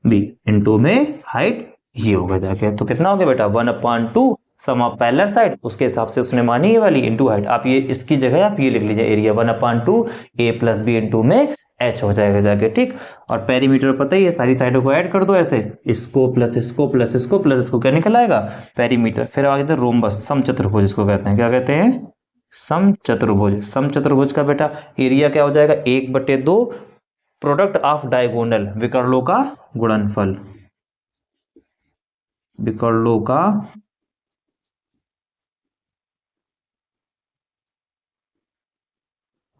B into में हाइट ये होगा जाके। तो कितना हो गया बेटा 1/2 सम ऑफ पैरेलल साइड, उसके हिसाब से उसने मानी ये वाली इंटू हाइट। आप ये इसकी जगह आप ये लिख लीजिए एरिया 1/2 ए प्लस बी इंटू में एच हो जाएगा जाके। ठीक, और पेरीमीटर पता ही है, सारी साइडों को ऐड कर दो ऐसे, इसको प्लस इसको प्लस इसको प्लस इसको, क्या निकल आएगा पेरीमीटर। फिर आगे तो रोम्बस, समचतुर्भुज इसको कहते हैं, क्या कहते हैं समचतुर्भुज। समचतुर्भुज का बेटा एरिया क्या हो जाएगा 1/2 प्रोडक्ट ऑफ डायगोनल, विकर्णों का गुणनफल, विकर्णों का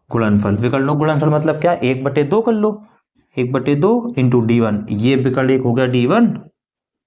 गुणनफल। विकर्णों गुणनफल मतलब क्या, 1/2 कर लो, 1/2 इंटू D1, ये विकर्ण एक हो गया D1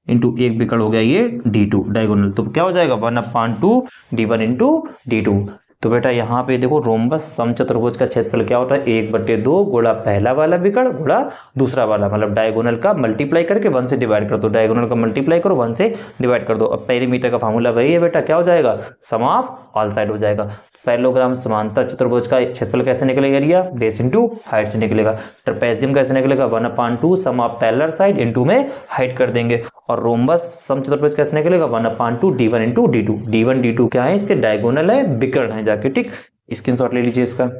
इंटू एक विकर्ण हो गया ये D2 डायगोनल। तो क्या हो जाएगा 1/2 D1 इंटू D2। तो बेटा यहाँ पे देखो रोम्बस समचतुर्भुज का क्षेत्रफल क्या होता है 1/2 गुणा पहला वाला विकर्ण गुणा दूसरा वाला, मतलब डायगोनल का मल्टीप्लाई करके 1 से डिवाइड कर दो, डायगोनल का मल्टीप्लाई करो 1 से डिवाइड कर दो। अब पेरीमीटर का फार्मूला वही है बेटा, क्या हो जाएगा सम ऑफ ऑल साइड हो जाएगा। पैरेललोग्राम समांतर चतुर्भुज का क्षेत्रफल कैसे निकलेगा एरिया बेस इंटू हाइट से निकलेगा। ट्रेपेजियम कैसे निकलेगा 1/2 sum of parallel side into में हाइट कर देंगे। और रोम्बस समचतुर्भुज कैसे निकलेगा 1/2 D1 into D2। D1 D2 क्या है, इसके डायगोनल है, विकर्ण है जाके। ठीक, स्क्रीनशॉट ले लीजिए इसका।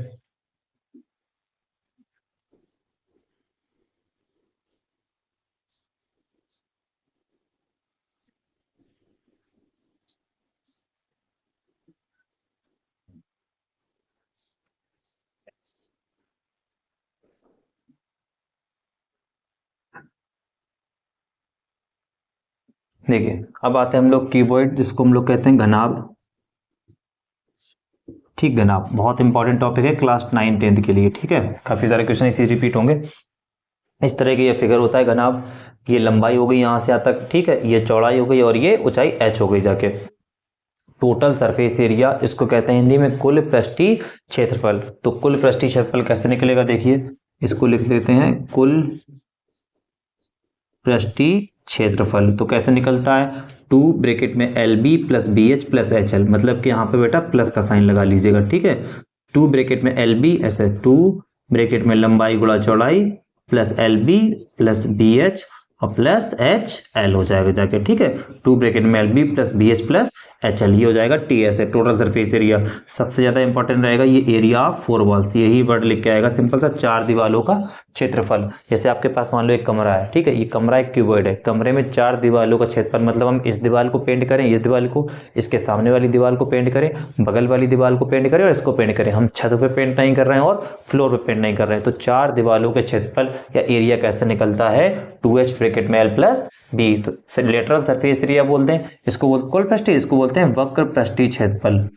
देखिए अब आते हैं हम लोग कीबोर्ड, जिसको हम लोग कहते हैं घनाभ। ठीक, घनाभ बहुत इंपॉर्टेंट टॉपिक है क्लास 9 10th के लिए। ठीक है, काफी सारे क्वेश्चन इसी रिपीट होंगे। इस तरह की ये फिगर होता है घनाभ। ये लंबाई हो गई यहाँ से यहाँ तक, ठीक है, ये चौड़ाई हो गई और ये ऊंचाई h हो गई जाके। टोटल सरफेस एरिया, इसको कहते हैं हिंदी में कुल पृष्ठीय क्षेत्रफल। तो कुल पृष्ठीय क्षेत्रफल कैसे निकलेगा, देखिए इसको लिख लेते हैं कुल पृष्ठीय क्षेत्रफल। तो कैसे निकलता है, 2 ब्रैकेट में l b plus b h plus h l, मतलब कि यहाँ पे बेटा प्लस का साइन लगा लीजिएगा, ठीक है। 2 ब्रैकेट में एल बी, ऐसे 2 ब्रैकेट में लंबाई गुणा चौड़ाई plus l b plus b h और प्लस एच एल हो जाएगा जाके, ठीक है। 2 ब्रैकेट में l b plus b h plus h l, ये हो जाएगा टी एस है, टोटल सरफेस एरिया। सबसे ज्यादा इंपॉर्टेंट रहेगा ये एरिया ऑफ 4 वॉल्स, यही वर्ड लिख के आएगा, सिंपल सा 4 दीवालों का क्षेत्रफल। जैसे आपके पास मान लो एक कमरा है, ठीक है, ये कमरा एक क्यूबॉइड है, कमरे में 4 दीवालों का क्षेत्रफल, मतलब हम इस दीवार को पेंट करें, इस दीवार को, इसके सामने वाली दीवार को पेंट करें, बगल वाली दीवार को पेंट करें और इसको पेंट करें। हम छत पे पेंट नहीं कर रहे हैं और फ्लोर पे पेंट नहीं कर रहे हैं। तो 4 दीवालों के क्षेत्रफल या एरिया कैसे निकलता है, 2h ब्रैकेट में एल प्लस बी। तो लेटरल सरफेस एरिया बोलते हैं इसको, कुल पृष्ठीय, इसको बोलते हैं वक्र पृष्ठीय क्षेत्रफल।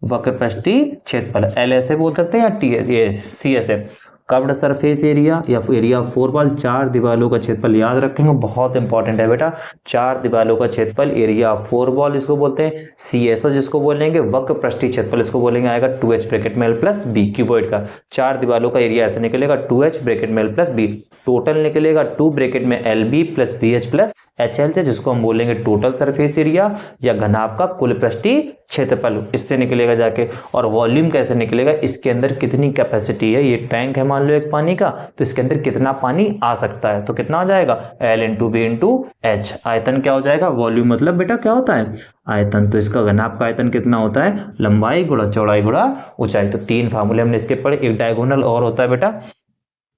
वक्र पृष्ठीय क्षेत्रफल एल ऐसे बोल सकते हैं या टी ये सी ऐसे। कर्व्ड सरफेस एरिया या एरिया ऑफ 4 वॉल, 4 दीवालों का क्षेत्रफल याद रखेंगे, बहुत इंपॉर्टेंट है बेटा। 4 दीवालों का क्षेत्रफल एरिया ऑफ 4 वॉल, इसको बोलते हैं सी एस, जिसको बोलेंगे वक्र पृष्ठीय क्षेत्रफल, इसको बोलेंगे आएगा 2h ब्रैकेट में एल प्लस बी, क्यूबॉइड का 4 दीवालों का एरिया ऐसे निकलेगा 2h ब्रैकेट में एल प्लस बी। टोटल निकलेगा 2 ब्रैकेट में l b plus b h plus h l से, जिसको हम बोलेंगे टोटल सरफेस एरिया या घनाभ का कुल पृष्ठीय क्षेत्रफल, इससे निकलेगा जाके। और वॉल्यूम कैसे निकलेगा, इसके अंदर कितनी कैपेसिटी है, ये टैंक है मान लो एक पानी का, तो इसके अंदर कितना पानी आ सकता है, तो कितना हो जाएगा l into b into h. आयतन क्या हो जाएगा, वॉल्यूम मतलब बेटा क्या होता है आयतन, तो इसका घनाभ का आयतन कितना होता है, लंबाई गुणा चौड़ाई गुणा ऊंचाई। तो 3 फार्मूले हमने इसके पढ़े। एक डायगोनल और होता है बेटा,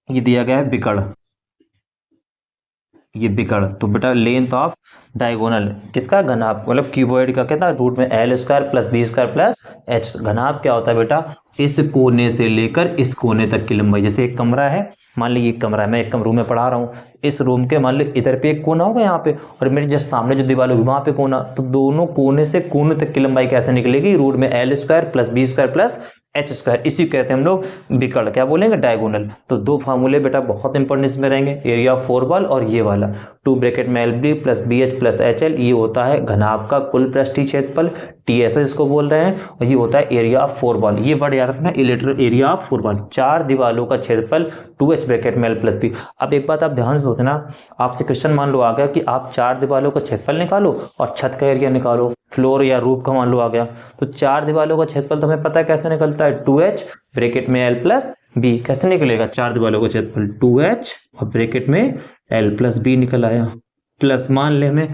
ये दिया गया है बिकड़, ये बिकड़, तो बेटा लेंथ ऑफ डायगोनल किसका, घनाभ, मतलब क्यूबॉइड का कितना, रूट में L square plus B square plus H. घनाभ क्या होता है बेटा, इस कोने से लेकर इस कोने तक की लंबाई। जैसे एक कमरा है, मान लीजिए एक कमरा है, मैं एक रूम में पढ़ा रहा हूँ, इस रूम के मान लो इधर पे एक कोना होगा यहाँ पे, और मेरे जस्ट सामने जो दीवार होगी वहां पे कोना, तो दोनों कोने से कोने तक की लंबाई कैसे निकलेगी, रूट में L square plus B square plus h square, इसी कहते हैं हम लोग बिकड़, क्या बोलेंगे डायगोनल। तो 2 फार्मूले बेटा बहुत इंपॉर्टेंट इसमें रहेंगे, एरिया ऑफ 4 वॉल और ये वाला 2 ब्रैकेट में l b plus b h plus h l, ये होता है घनाभ का कुल पृष्ठीय क्षेत्रफल, टी एस इसको बोल रहे हैं, और ये होता है एरिया ऑफ 4 वॉल। ये वर्ड याद रखना, एरिया ऑफ 4 वॉल, 4 दीवालों का क्षेत्रफल 2h ब्रैकेट में एल प्लस बी। अब एक बात आप ध्यान से सोचना, आपसे क्वेश्चन मान लो आ गया कि आप 4 दीवालों का क्षेत्रफल निकालो और छत का एरिया निकालो, फ्लोर या रूफ का मान लो आ गया, तो 4 दीवालों का क्षेत्रफल तो हमें पता है कैसे निकलता है, 2h ब्रैकेट में एल प्लस बी। कैसे निकलेगा 4 दीवालों का क्षेत्रफल, 2h और ब्रैकेट में एल प्लस बी निकल आया, प्लस मान ले हमें,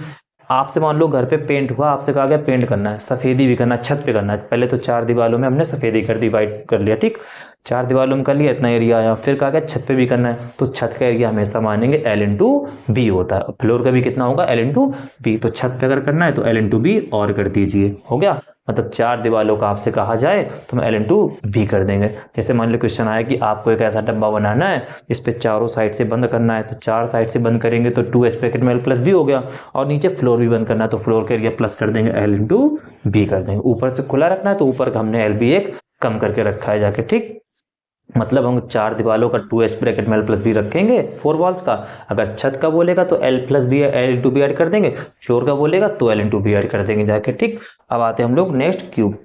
आपसे मान लो घर पे पेंट हुआ, आपसे कहा गया पेंट करना है, सफेदी भी करना है, छत पे करना है। पहले तो 4 दीवालों में हमने सफेदी कर दी, वाइट कर लिया, ठीक, 4 दीवालों में कर लिया, इतना एरिया आया। फिर कहा गया छत पे भी करना है, तो छत का एरिया हमेशा मानेंगे एल इंटू बी होता है, फ्लोर का भी कितना होगा एल इंटू बी। तो छत पे अगर करना है तो एल इंटू बी और कर दीजिए, हो गया। मतलब 4 दीवालों का आपसे कहा जाए तो हम एल इंटू बी कर देंगे। जैसे मान लो क्वेश्चन आया कि आपको एक ऐसा डब्बा बनाना है, इस पे चारों साइड से बंद करना है, तो 4 साइड से बंद करेंगे तो 2h ब्रैकेट में एल प्लस बी हो गया, और नीचे फ्लोर भी बंद करना है तो फ्लोर के एरिया प्लस कर देंगे, एल इंटू बी कर देंगे। ऊपर से खुला रखना है तो ऊपर का हमने एल बी एक कम करके रखा है जाके, ठीक। मतलब हम 4 दीवालों का 2h ब्रैकेट में एल प्लस बी रखेंगे 4 वॉल्स का। अगर छत का बोलेगा तो l plus b l into b add कर देंगे, फ्लोर का बोलेगा तो एल इंटू बी ऐड कर देंगे जाके, ठीक। अब आते हैं हम लोग नेक्स्ट क्यूब।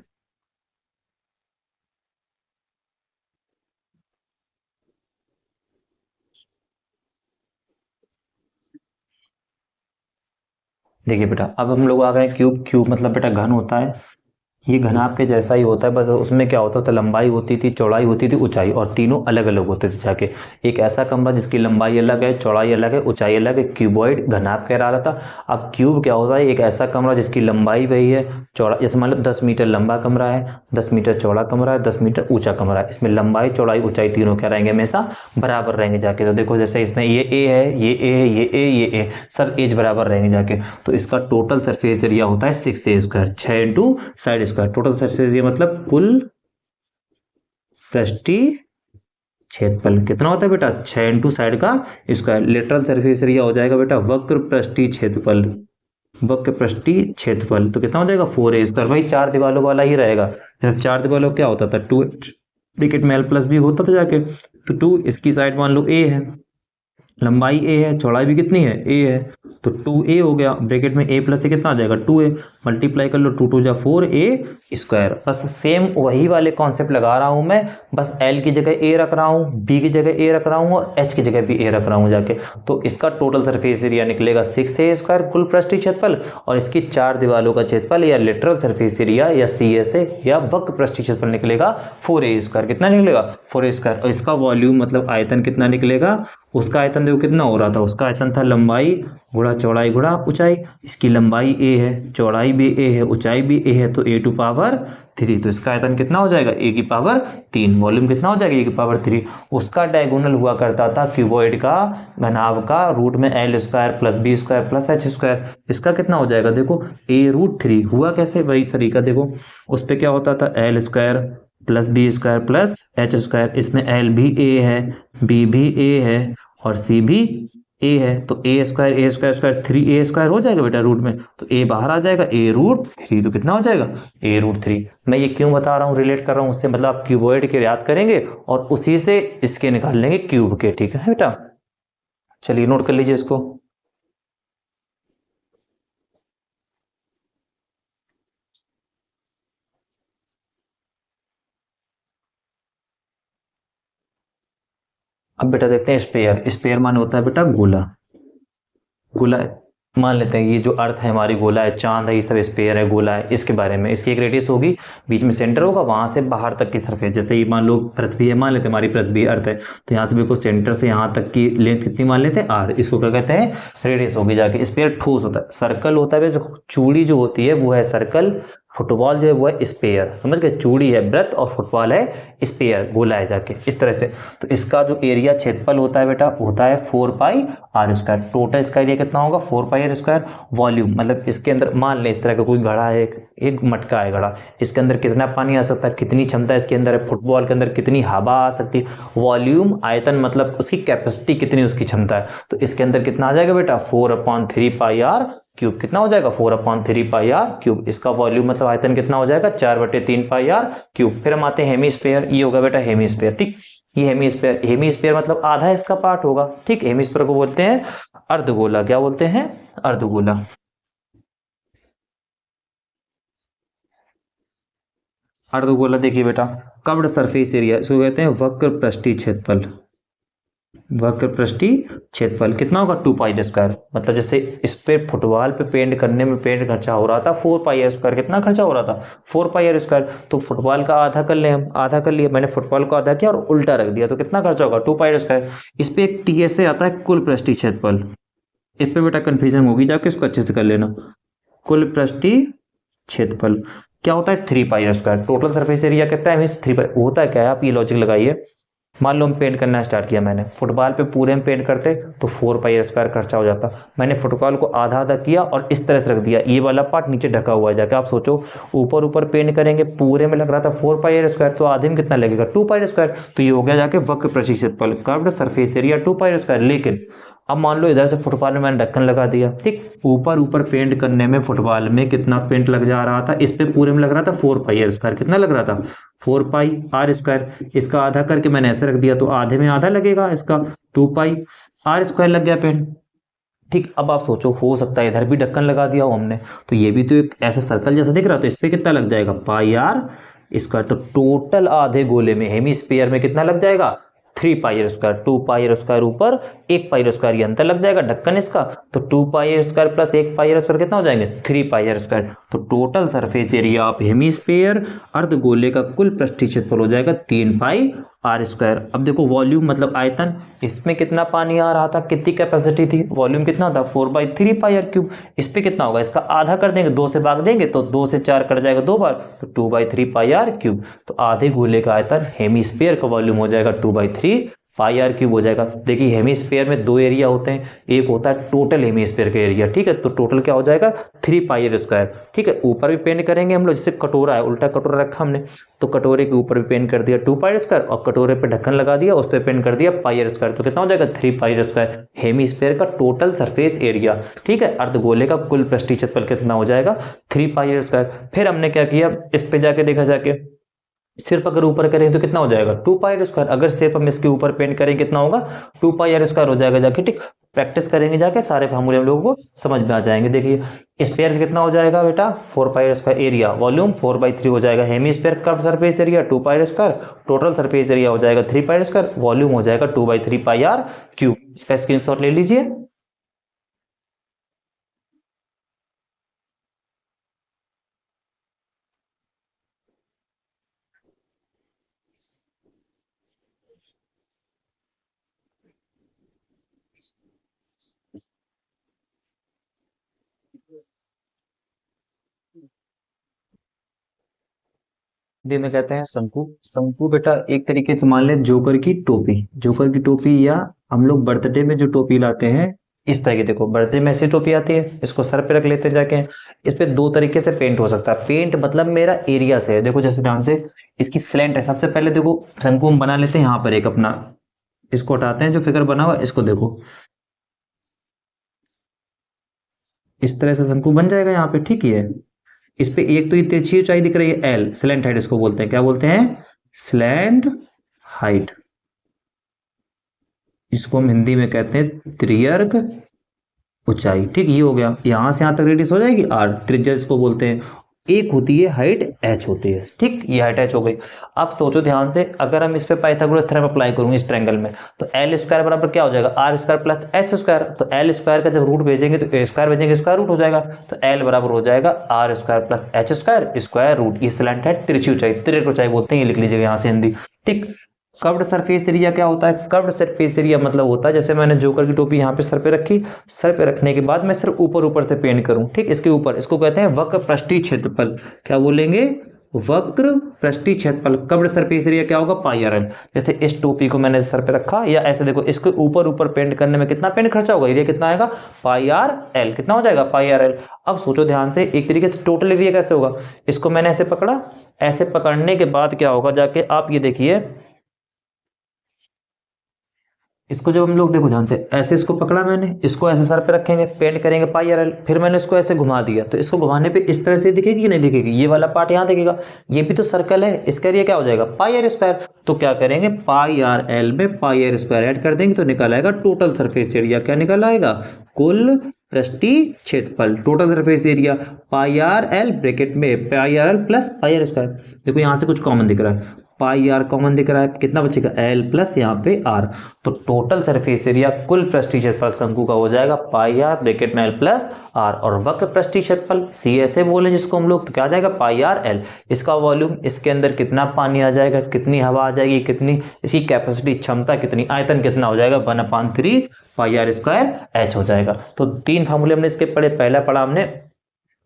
देखिए बेटा अब हम लोग आ गए क्यूब। क्यूब मतलब बेटा घन होता है, ये घनाभ के जैसा ही होता है, बस उसमें क्या होता था, लंबाई होती थी, चौड़ाई होती थी, ऊंचाई, और तीनों अलग अलग होते थे जाके। एक ऐसा कमरा जिसकी लंबाई अलग है, चौड़ाई अलग है, ऊंचाई अलग है, क्यूबॉइड घनाभ कह रहा था। अब क्यूब क्या होता है, एक ऐसा कमरा जिसकी लंबाई वही है, चौड़ा, जैसे मान लो 10 मीटर लंबा कमरा है, 10 मीटर चौड़ा कमरा है, 10 मीटर ऊंचा कमरा है, इसमें लंबाई चौड़ाई ऊंचाई तीनों क्या रहेंगे, हमेशा बराबर रहेंगे जाके। तो देखो जैसे इसमें ये ए है, ये ए है, ये ए, ये ए, सब एज बराबर रहेंगे जाके। तो इसका टोटल सरफेस एरिया होता है 6a square, 6 into side square. Total surface area मतलब कुल पृष्ठीय क्षेत्रफल कितना होता है बेटा, 6 इंटू साइड का स्क्वायर। लेटरल सरफेस एरिया हो जाएगा बेटा वक्र पृष्ठीय क्षेत्रफल, वक्र पृष्ठीय क्षेत्रफल तो कितना हो जाएगा 4a स्क्वायर। भाई 4 दीवालों वाला ही रहेगा, जैसे 4 दीवालों क्या होता था 2 ब्रैकेट में एल प्लस बी होता था जाके। तो 2 इसकी साइड मान लो a है, लंबाई a है, चौड़ाई भी कितनी है a है, तो 2a हो गया, ब्रैकेट में a प्लस से कितना आ जाएगा 2a। मल्टीप्लाई कर लो, 2 2 जा 4 ए स्क्वायर। बस सेम वही वाले कॉन्सेप्ट लगा रहा हूं मैं, बस एल की जगह ए रख रहा हूं, बी की जगह ए रख रहा हूं और एच की जगह भी ए रख रहा हूं जाके। तो इसका टोटल सरफेस एरिया निकलेगा 6a स्क्वायर कुल पृष्ठीय क्षेत्रफल, और इसकी 4 दीवारों का क्षेत्रफल या लेटरल सरफेस एरिया या CSA या वक्र पृष्ठीय क्षेत्रफल निकलेगा 4a स्क्वायर। कितना निकलेगा? 4a square. और इसका वॉल्यूम मतलब आयतन कितना निकलेगा? उसका आयतन देखो कितना हो रहा था, उसका आयतन था लंबाई गुणा चौड़ाई गुणा ऊंचाई। इसकी लंबाई a है, चौड़ाई भी a है, ऊंचाई भी a है, तो a टू पावर 3। तो इसका आयतन कितना हो जाएगा? a की पावर 3। वॉल्यूम कितना हो जाएगा? a की पावर 3। उसका डायगोनल हुआ करता था क्यूबॉइड का घनाभ का रूट में l square plus B square plus h square. इसका कितना हो जाएगा? देखो a√3 हुआ कैसे? वही तरीका देखो, उस पर क्या होता था, l square plus B square plus h square. इसमें l भी a है, b भी a है और c भी a है, तो a square square 3a square हो जाएगा बेटा रूट में, तो a बाहर आ जाएगा, a√3। तो कितना हो जाएगा? a√3। मैं ये क्यों बता रहा हूँ, रिलेट कर रहा हूँ उससे, मतलब आप क्यूबॉइड के याद करेंगे और उसी से इसके निकाल लेंगे क्यूब के। ठीक है बेटा, चलिए नोट कर लीजिए इसको। अब बेटा देखते हैं स्पेयर। स्पेयर माने होता है बेटा गोला। गोला मान लेते हैं ये जो अर्थ है हमारी गोला है, चांद है, ये सब स्पेयर है, गोला है। इसके बारे में, इसकी एक रेडियस होगी, बीच में सेंटर होगा, वहां से बाहर तक की सरफेस, जैसे ये मान लो पृथ्वी है, मान लेते हैं हमारी पृथ्वी अर्थ है, तो यहाँ से बिल्कुल सेंटर से यहाँ तक की लेंथ कितनी मान लेते हैं? r। इसको क्या कहते हैं? रेडियस होगी जाके। स्पेयर ठोस होता है, सर्कल होता है, चूड़ी जो होती है वो है सर्कल, फुटबॉल जो है वो है स्पेयर। समझ गए? चूड़ी है वृत्त और फुटबॉल है स्पेयर, गोला है जाके, इस तरह से। तो इसका जो एरिया क्षेत्रफल होता है बेटा होता है 4πr स्क्वायर। टोटल इसका एरिया कितना होगा? 4πr square. वॉल्यूम मतलब इसके अंदर मान लें इस तरह का कोई घड़ा है, एक मटका है घड़ा, इसके अंदर कितना पानी आ सकता है, कितनी क्षमता इसके अंदर है, फुटबॉल के अंदर कितनी हवा आ सकती है। वॉल्यूम आयतन मतलब उसकी कैपेसिटी कितनी, उसकी क्षमता है, तो इसके अंदर कितना आ जाएगा बेटा? 4/3πr cube. कितना हो जाएगा? 4/3πr cube. इसका वॉल्यूम मतलब आयतन कितना हो जाएगा? 4/3πr cube. फिर हम आते हैं हेमीस्फेयर। ये होगा बेटा हेमीस्फेयर। ठीक, ये हेमीस्फेयर, हेमीस्फेयर मतलब आधा इसका पार्ट होगा। ठीक, हेमीस्फेयर को बोलते हैं अर्धगोला। क्या बोलते हैं? अर्धगोला। अर्धगोला देखिए बेटा, कर्व्ड सरफेस एरिया, इसको कहते हैं वक्र पृष्ठीय क्षेत्रफल। वक्र पृष्ठीय क्षेत्रफल कितना होगा? 2πr square. मतलब जैसे इस पे फुटबॉल पे पेंट करने में पेंट खर्चा हो रहा था 4πr स्क्वायर। कितना खर्चा हो रहा था? 4πr square. तो फुटबॉल का आधा कर ले, हम आधा कर लिया, मैंने फुटबॉल को आधा किया और उल्टा रख दिया, तो कितना खर्चा होगा? 2πr square. इस पे एक TSA आता है, कुल पृष्ठीय क्षेत्रफल। इस पे बेटा कंफ्यूजन होगी जाके, इसको अच्छे से कर लेना। कुल पृष्ठीय क्षेत्रफल क्या होता है? 3πr square. Total surface area कितना है? 3π होता है क्या है? आप ये लॉजिक लगाइए। मान लो हम पेंट करना स्टार्ट किया मैंने, फुटबॉल पे पूरे में पेंट करते तो 4πr स्क्वायर खर्चा हो जाता। मैंने फुटबॉल को आधा आधा किया और इस तरह से रख दिया, ये वाला पार्ट नीचे ढका हुआ है जाके। आप सोचो ऊपर ऊपर पेंट करेंगे, पूरे में लग रहा था 4πr स्क्वायर, तो आधे में कितना लगेगा? 2πr square. तो ये हो गया जाके वक्र पृष्ठीय क्षेत्रफल, curved surface area 2πr square. लेकिन अब मान लो इधर से फुटबॉल में मैंने ढक्कन लगा दिया, ठीक, ऊपर ऊपर पेंट करने में फुटबॉल में कितना पेंट लग जा रहा था? इस पे पूरे में लग रहा था 4πr स्क्वायर। कितना लग रहा था? 4πr square. इसका आधा करके मैंने ऐसे रख दिया, तो आधे में आधा लगेगा इसका, 2πr स्क्वायर लग गया पेंट। ठीक, अब आप सोचो हो सकता है इधर भी ढक्कन लगा दिया हो हमने, तो ये भी तो एक ऐसा सर्कल जैसा दिख रहा, तो इस पे कितना लग जाएगा? πr square. तो टोटल आधे गोले में हेमीस्फीयर में कितना लग जाएगा? 3πr square. 2πr स्क्वायर ऊपर 1πr स्क्वायर, ये अंतर लग जाएगा ढक्कन इसका, तो 2πr square plus 1πr square कितना हो जाएंगे? 3πr square. तो total surface area of hemisphere अर्धगोले का कुल पृष्ठीय क्षेत्रफल हो जाएगा 3πr स्क्वायर। अब देखो वॉल्यूम मतलब आयतन, इसमें कितना पानी आ रहा था, कितनी कैपेसिटी थी, वॉल्यूम कितना था? 4/3πr cube. इस पे कितना होगा? इसका आधा कर देंगे, 2 से भाग देंगे तो 2 से 4 कट जाएगा 2 बार, तो 2/3πr क्यूब। तो आधे गोले का आयतन हेमीस्फीयर का वॉल्यूम हो जाएगा 2/3πr क्यूब हो जाएगा। देखिए हेमीस्फीयर में 2 एरिया होते हैं, एक होता है टोटल हेमीस्फीयर का एरिया, ठीक है, तो टोटल क्या हो जाएगा? 3πr square. ठीक है, ऊपर भी पेंट करेंगे हम लोग, जैसे कटोरा है, उल्टा कटोरा रखा हमने, तो कटोरे के ऊपर भी पेंट कर दिया 2πr स्क्वायर और कटोरे पे ढक्कन लगा दिया, उस पर पेंट कर दिया πr स्क्वायर, तो कितना हो जाएगा? 3πr square. हेमीस्फीयर का टोटल सरफेस एरिया। ठीक है, अर्धगोले का कुल पृष्ठीय क्षेत्रफल कितना हो जाएगा? 3πr square. फिर हमने क्या किया, इस पे जाके देखा जाके, सिर्फ अगर ऊपर करें तो कितना हो जाएगा? 2πr square. अगर सिर्फ हम इसके ऊपर पेंट करें कितना होगा? 2πr स्क्वायर हो जाएगा जाके। ठीक, प्रैक्टिस करेंगे जाके सारे फार्मूले हम लोगों को समझ में आ जाएंगे। देखिए स्फीयर का कितना हो जाएगा बेटा 4πr², एरिया वॉल्यूम 4/3 हो जाएगा, हेमी स्फीयर का surface area 2πr², total surface area हो जाएगा 3πr², वॉल्यूम हो जाएगा 2/3πr³। इसका स्क्रीनशॉट ले लीजिए। हिंदी में कहते हैं शंकु। शंकु बेटा एक तरीके से मान ले जोकर की टोपी, जोकर की टोपी, या हम लोग बर्थडे में जो टोपी लाते हैं इस तरह की। देखो बर्थडे में ऐसी टोपी आती है, इसको सर पे रख लेते हैं जाके। इस पे दो तरीके से पेंट हो सकता है। पेंट मतलब मेरा एरिया से है। देखो जैसे ध्यान से इसकी स्लैंट है। सबसे पहले देखो शंकु हम बना लेते हैं यहाँ पर एक अपना, इसको हटाते हैं जो फिगर बना हुआ, इसको देखो इस तरह से शंकु बन जाएगा यहाँ पे, ठीक है। इस पे एक तो ये तिरछी ऊंचाई दिख रही है एल, स्लैंट हाइट इसको बोलते हैं। क्या बोलते हैं? Slant height. इसको हम हिंदी में कहते हैं त्रियर्ग ऊंचाई, ठीक। ये हो गया, यहां से यहां तक रेडियस हो जाएगी आर, त्रिज्या इसको बोलते हैं। एक होती है हाइट एच होती है, ठीक। ये हाइट एच हो गई। अब सोचो ध्यान से, अगर हम इस पे पाइथागोरस थ्योरम अप्लाई करूंगे इस ट्रायंगल में, तो एल स्क्वायर बराबर क्या हो जाएगा? R square plus h square. तो एल स्क्वायर का जब रूट भेजेंगे तो ए स्क्वायर भेजेंगे, स्क्वायर रूट हो जाएगा। तो एल बराबर हो जाएगा r square plus h square, square root. ये स्लैंट है तिरछी ऊंचाई, त्रियर्ग ऊंचाई बोलते हैं। ये लिख लीजिएगा यहाँ से हिंदी, ठीक। कर्व्ड सरफेस एरिया क्या होता है? कर्व्ड सरफेस एरिया मतलब होता है, जैसे मैंने जोकर की टोपी यहाँ पे सर पे रखी, सर पे रखने के बाद मैं सिर्फ ऊपर ऊपर से पेंट करूं, ठीक। इसके ऊपर, इसको कहते हैं वक्र पृष्ठीय क्षेत्रफल। क्या बोलेंगे? वक्र पृष्ठीय क्षेत्रफल। कर्व्ड सरफेस एरिया क्या होगा? πr_l। जैसे इस टोपी को मैंने सर पे रखा, या ऐसे देखो इसके ऊपर ऊपर पेंट करने में कितना पेंट खर्चा होगा? एरिया कितना आएगा? πr_l। कितना हो जाएगा? πr_l। अब सोचो ध्यान से, एक तरीके से टोटल एरिया कैसे होगा? इसको मैंने ऐसे पकड़ा, ऐसे पकड़ने के बाद क्या होगा जाके, आप ये देखिए, इसको जब हम लोग देखो ध्यान से, ऐसे इसको पकड़ा मैंने, इसको ऐसे सर पे रखेंगे, पेंट करेंगे πr_l, फिर मैंने इसको ऐसे घुमा दिया, तो इसको घुमाने पे इस तरह से दिखेगी कि नहीं दिखेगी? ये वाला पार्ट यहाँ दिखेगा। ये भी तो सर्कल है, इसका एरिया क्या हो जाएगा? πr²। तो क्या करेंगे? πr_l में πr² ऐड कर देंगे तो निकल आएगा टोटल सरफेस एरिया। क्या निकल आएगा? कुल पृष्ठीय क्षेत्रफल, total surface area. πr_l bracket में πr_l प्लस πr²। देखो यहाँ से कुछ कॉमन दिख रहा है, पाई आर कॉमन दिख रहा है, कितना बचेगा? एल प्लस यहाँ पे आर। तो टोटल सरफेस एरिया कुल पृष्ठीय क्षेत्रफल शंकु का हो जाएगा पाई आर ब्रैकेट में एल प्लस आर, और वक्र पृष्ठीय क्षेत्रफल सी ऐसे बोले जिसको हम लोग, तो क्या आ जाएगा? Pi R L. इसका वॉल्यूम, इसके अंदर कितना पानी आ जाएगा, कितनी हवा आ जाएगी, कितनी इसकी कैपेसिटी क्षमता, कितनी आयतन कितना हो जाएगा? 1/3 πr² एच हो जाएगा। तो तीन फार्मूले हमने इसके पढ़े। पहला पढ़ा हमने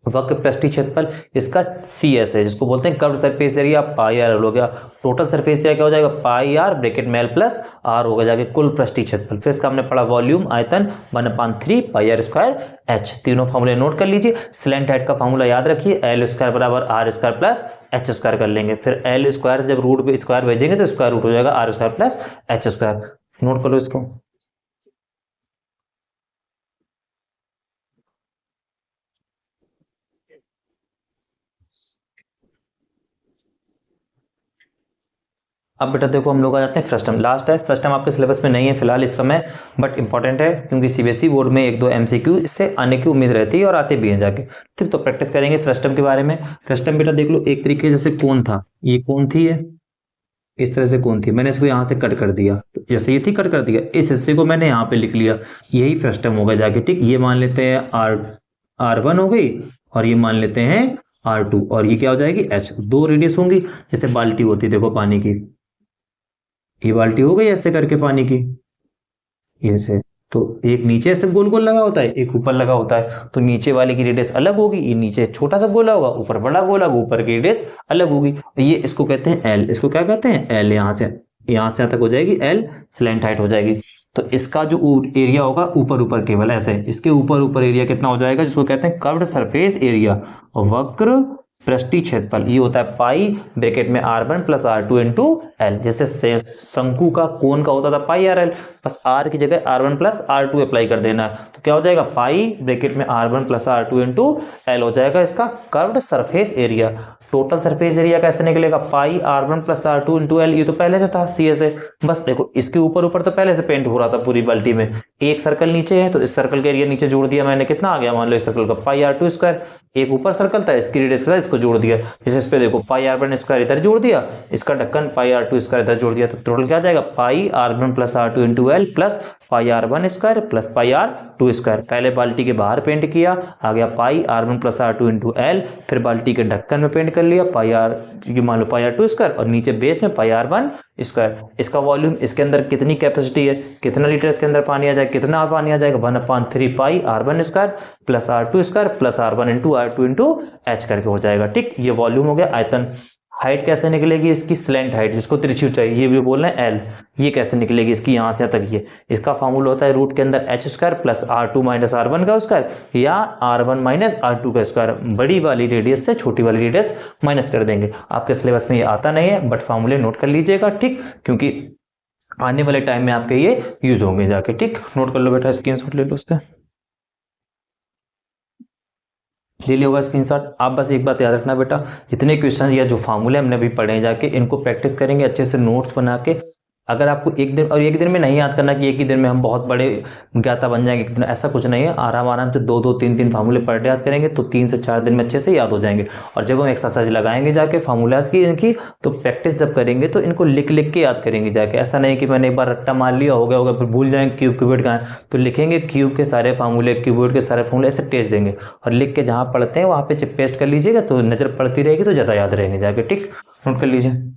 वक्र पृष्ठीय क्षेत्रफल, इसका सी एस है जिसको बोलते हैं curved surface area, pi r हो गया। टोटल सरफेस एरिया क्या हो जाएगा? पाई आर ब्रैकेट में एल प्लस आर होगा जाके कुल पृष्ठीय क्षेत्रफल। फिर इसका हमने पढ़ा वॉल्यूम, आयतन 1/3 πr² एच। तीनों फार्मूले नोट कर लीजिए। स्लैंट हाइट का फार्मूला याद रखिए, एल स्क्वायर बराबर r square plus h square कर लेंगे। फिर एल स्क्वायर जब रूट पे स्क्वायर भेजेंगे तो स्क्वायर रूट हो जाएगा r square plus h square. Note करो इसको। अब बेटा देखो हम लोग आ जाते हैं फर्स्ट टर्म, लास्ट है। फर्स्ट टर्म आपके सिलेबस में नहीं है फिलहाल इस समय, बट इंपॉर्टेंट है क्योंकि सीबीएसई बोर्ड में एक दो एमसीक्यू इससे आने की उम्मीद रहती है और आते भी हैं जाके, ठीक। तो प्रैक्टिस करेंगे फर्स्ट टर्म के बारे में। फर्स्ट टर्म बेटा देख लो, एक तरीके जैसे कोन था, ये कोन थी है, इस तरह से कोन थी, मैंने इसको यहाँ से कट कर दिया, तो जैसे ये थी कट कर दिया, इस हिस्से को मैंने यहाँ पे लिख लिया, यही फर्स्ट टर्म होगा जाके, ठीक। ये मान लेते हैं R1 हो गई, और ये मान लेते हैं R2, और ये क्या हो जाएगी? H। दो रेडियस होंगी, जैसे बाल्टी होती देखो पानी की, ये बाल्टी हो गई ऐसे करके पानी की, ये से। तो एक नीचे ऐसे गोल गोल लगा होता है, एक ऊपर लगा होता है, तो नीचे वाले की रेडियस अलग होगी, ये नीचे छोटा सा गोला होगा, ऊपर बड़ा गोला होगा, ऊपर की रेडियस अलग होगी। ये इसको कहते हैं एल, इसको क्या कहते हैं? एल। यहाँ से यहाँ तक हो जाएगी एल, स्लैंट हाइट हो जाएगी। तो इसका जो एरिया होगा ऊपर ऊपर केवल ऐसे, इसके ऊपर ऊपर एरिया कितना हो जाएगा, जिसको कहते हैं कर्व्ड सरफेस एरिया, वक्र पृष्ठीय क्षेत्रफल। ये होता है पाई ब्रैकेट में R1 plus R2 into L. जैसे शंकु का, कोन का होता था पाई आर एल, बस r की जगह r1 प्लस r2 अप्लाई कर देना है। तो क्या हो जाएगा, पाई ब्रैकेट में r1 plus r2 into L हो जाएगा इसका curved surface area. Total surface area कैसे निकलेगा, पाई r1 plus r2 into L, ये तो पहले से था सी से। बस देखो इसके ऊपर ऊपर तो पहले से पेंट हो रहा था पूरी बाल्टी में। एक सर्कल नीचे है तो इस सर्कल का एरिया नीचे जोड़ दिया मैंने, कितना आ गया मान लो इस सर्कल का पाई r2 स्क्वायर। एक ऊपर सर्कल था इसकी रेडियस के साथ इसको जोड़ दिया, जैसे इस पे देखो पाई r1 स्क्वायर इधर जोड़ दिया, इसका ढक्कन पाई r2 स्क्वायर इधर जोड़ दिया। तो टोटल क्या आ जाएगा, पाई r1 plus r2 into L plus pi r1 square plus pi r2 square. पहले बाल्टी के बाहर पेंट किया, आ गया पाई r1 plus r2 into L, फिर बाल्टी के ढक्कन में पेंट कर लिया पाई r, मान लो पाई r2 स्क्वायर, और नीचे बेस में पाई r1 स्क्वायर। इसका वॉल्यूम, इसके अंदर कितनी कैपेसिटी है, कितना लीटर इसके अंदर पानी आ जाएगा, कितना पानी आ जाएगा, 1/3 पाई r1 square plus r2 square plus r1 into r2 into H करके हो जाएगा। ठीक, ये वॉल्यूम हो गया। आयतन, हाइट कैसे निकलेगी इसकी, स्लैंट हाइट जिसको तिरछी ऊंचाई, ये भी बोल रहे हैं एल, ये कैसे निकलेगी इसकी, यहाँ से तक ये, इसका फार्मूला होता है रूट के अंदर H square plus r2 minus r1 का स्क्वायर या r1 माइनस r2 का स्क्वायर। बड़ी वाली रेडियस से छोटी वाली रेडियस माइनस कर देंगे। आपके सिलेबस में ये आता नहीं है बट फार्मूले नोट कर लीजिएगा, ठीक, क्योंकि आने वाले टाइम में आपके ये यूज होंगे जाके। ठीक, नोट कर लो बेटा, स्क्रीनशॉट ले लो उसका, ले लिया होगा स्क्रीनशॉट। आप बस एक बात याद रखना बेटा, जितने क्वेश्चन या जो फार्मूले हमने अभी पढ़े हैं जाके इनको प्रैक्टिस करेंगे अच्छे से, नोट्स बना के। अगर आपको एक दिन, और एक दिन में नहीं याद करना कि एक ही दिन में हम बहुत बड़े ज्ञाता बन जाएंगे, एक दिन ऐसा कुछ नहीं है। आराम आराम से 2-2 3-3 फार्मूले पर डे याद करेंगे तो 3 से 4 दिन में अच्छे से याद हो जाएंगे। और जब हम एक्सरसाइज लगाएंगे जाके फार्मूलाज की इनकी, तो प्रैक्टिस जब करेंगे तो इनको लिख लिख के याद करेंगे जाके। ऐसा नहीं कि मैंने एक बार रट्टा मार लिया, हो गया होगा, फिर भूल जाएंगे क्यूब क्यूबेट कहाँ है, तो लिखेंगे क्यूब के सारे फार्मूले, क्यूबेट के सारे फार्मूले, ऐसे टेस्ट देंगे और लिख के जहाँ पढ़ते हैं वहाँ पे पेस्ट कर लीजिएगा तो नजर पड़ती रहेगी तो ज़्यादा याद रहेंगे जाके। ठीक, नोट कर लीजिए।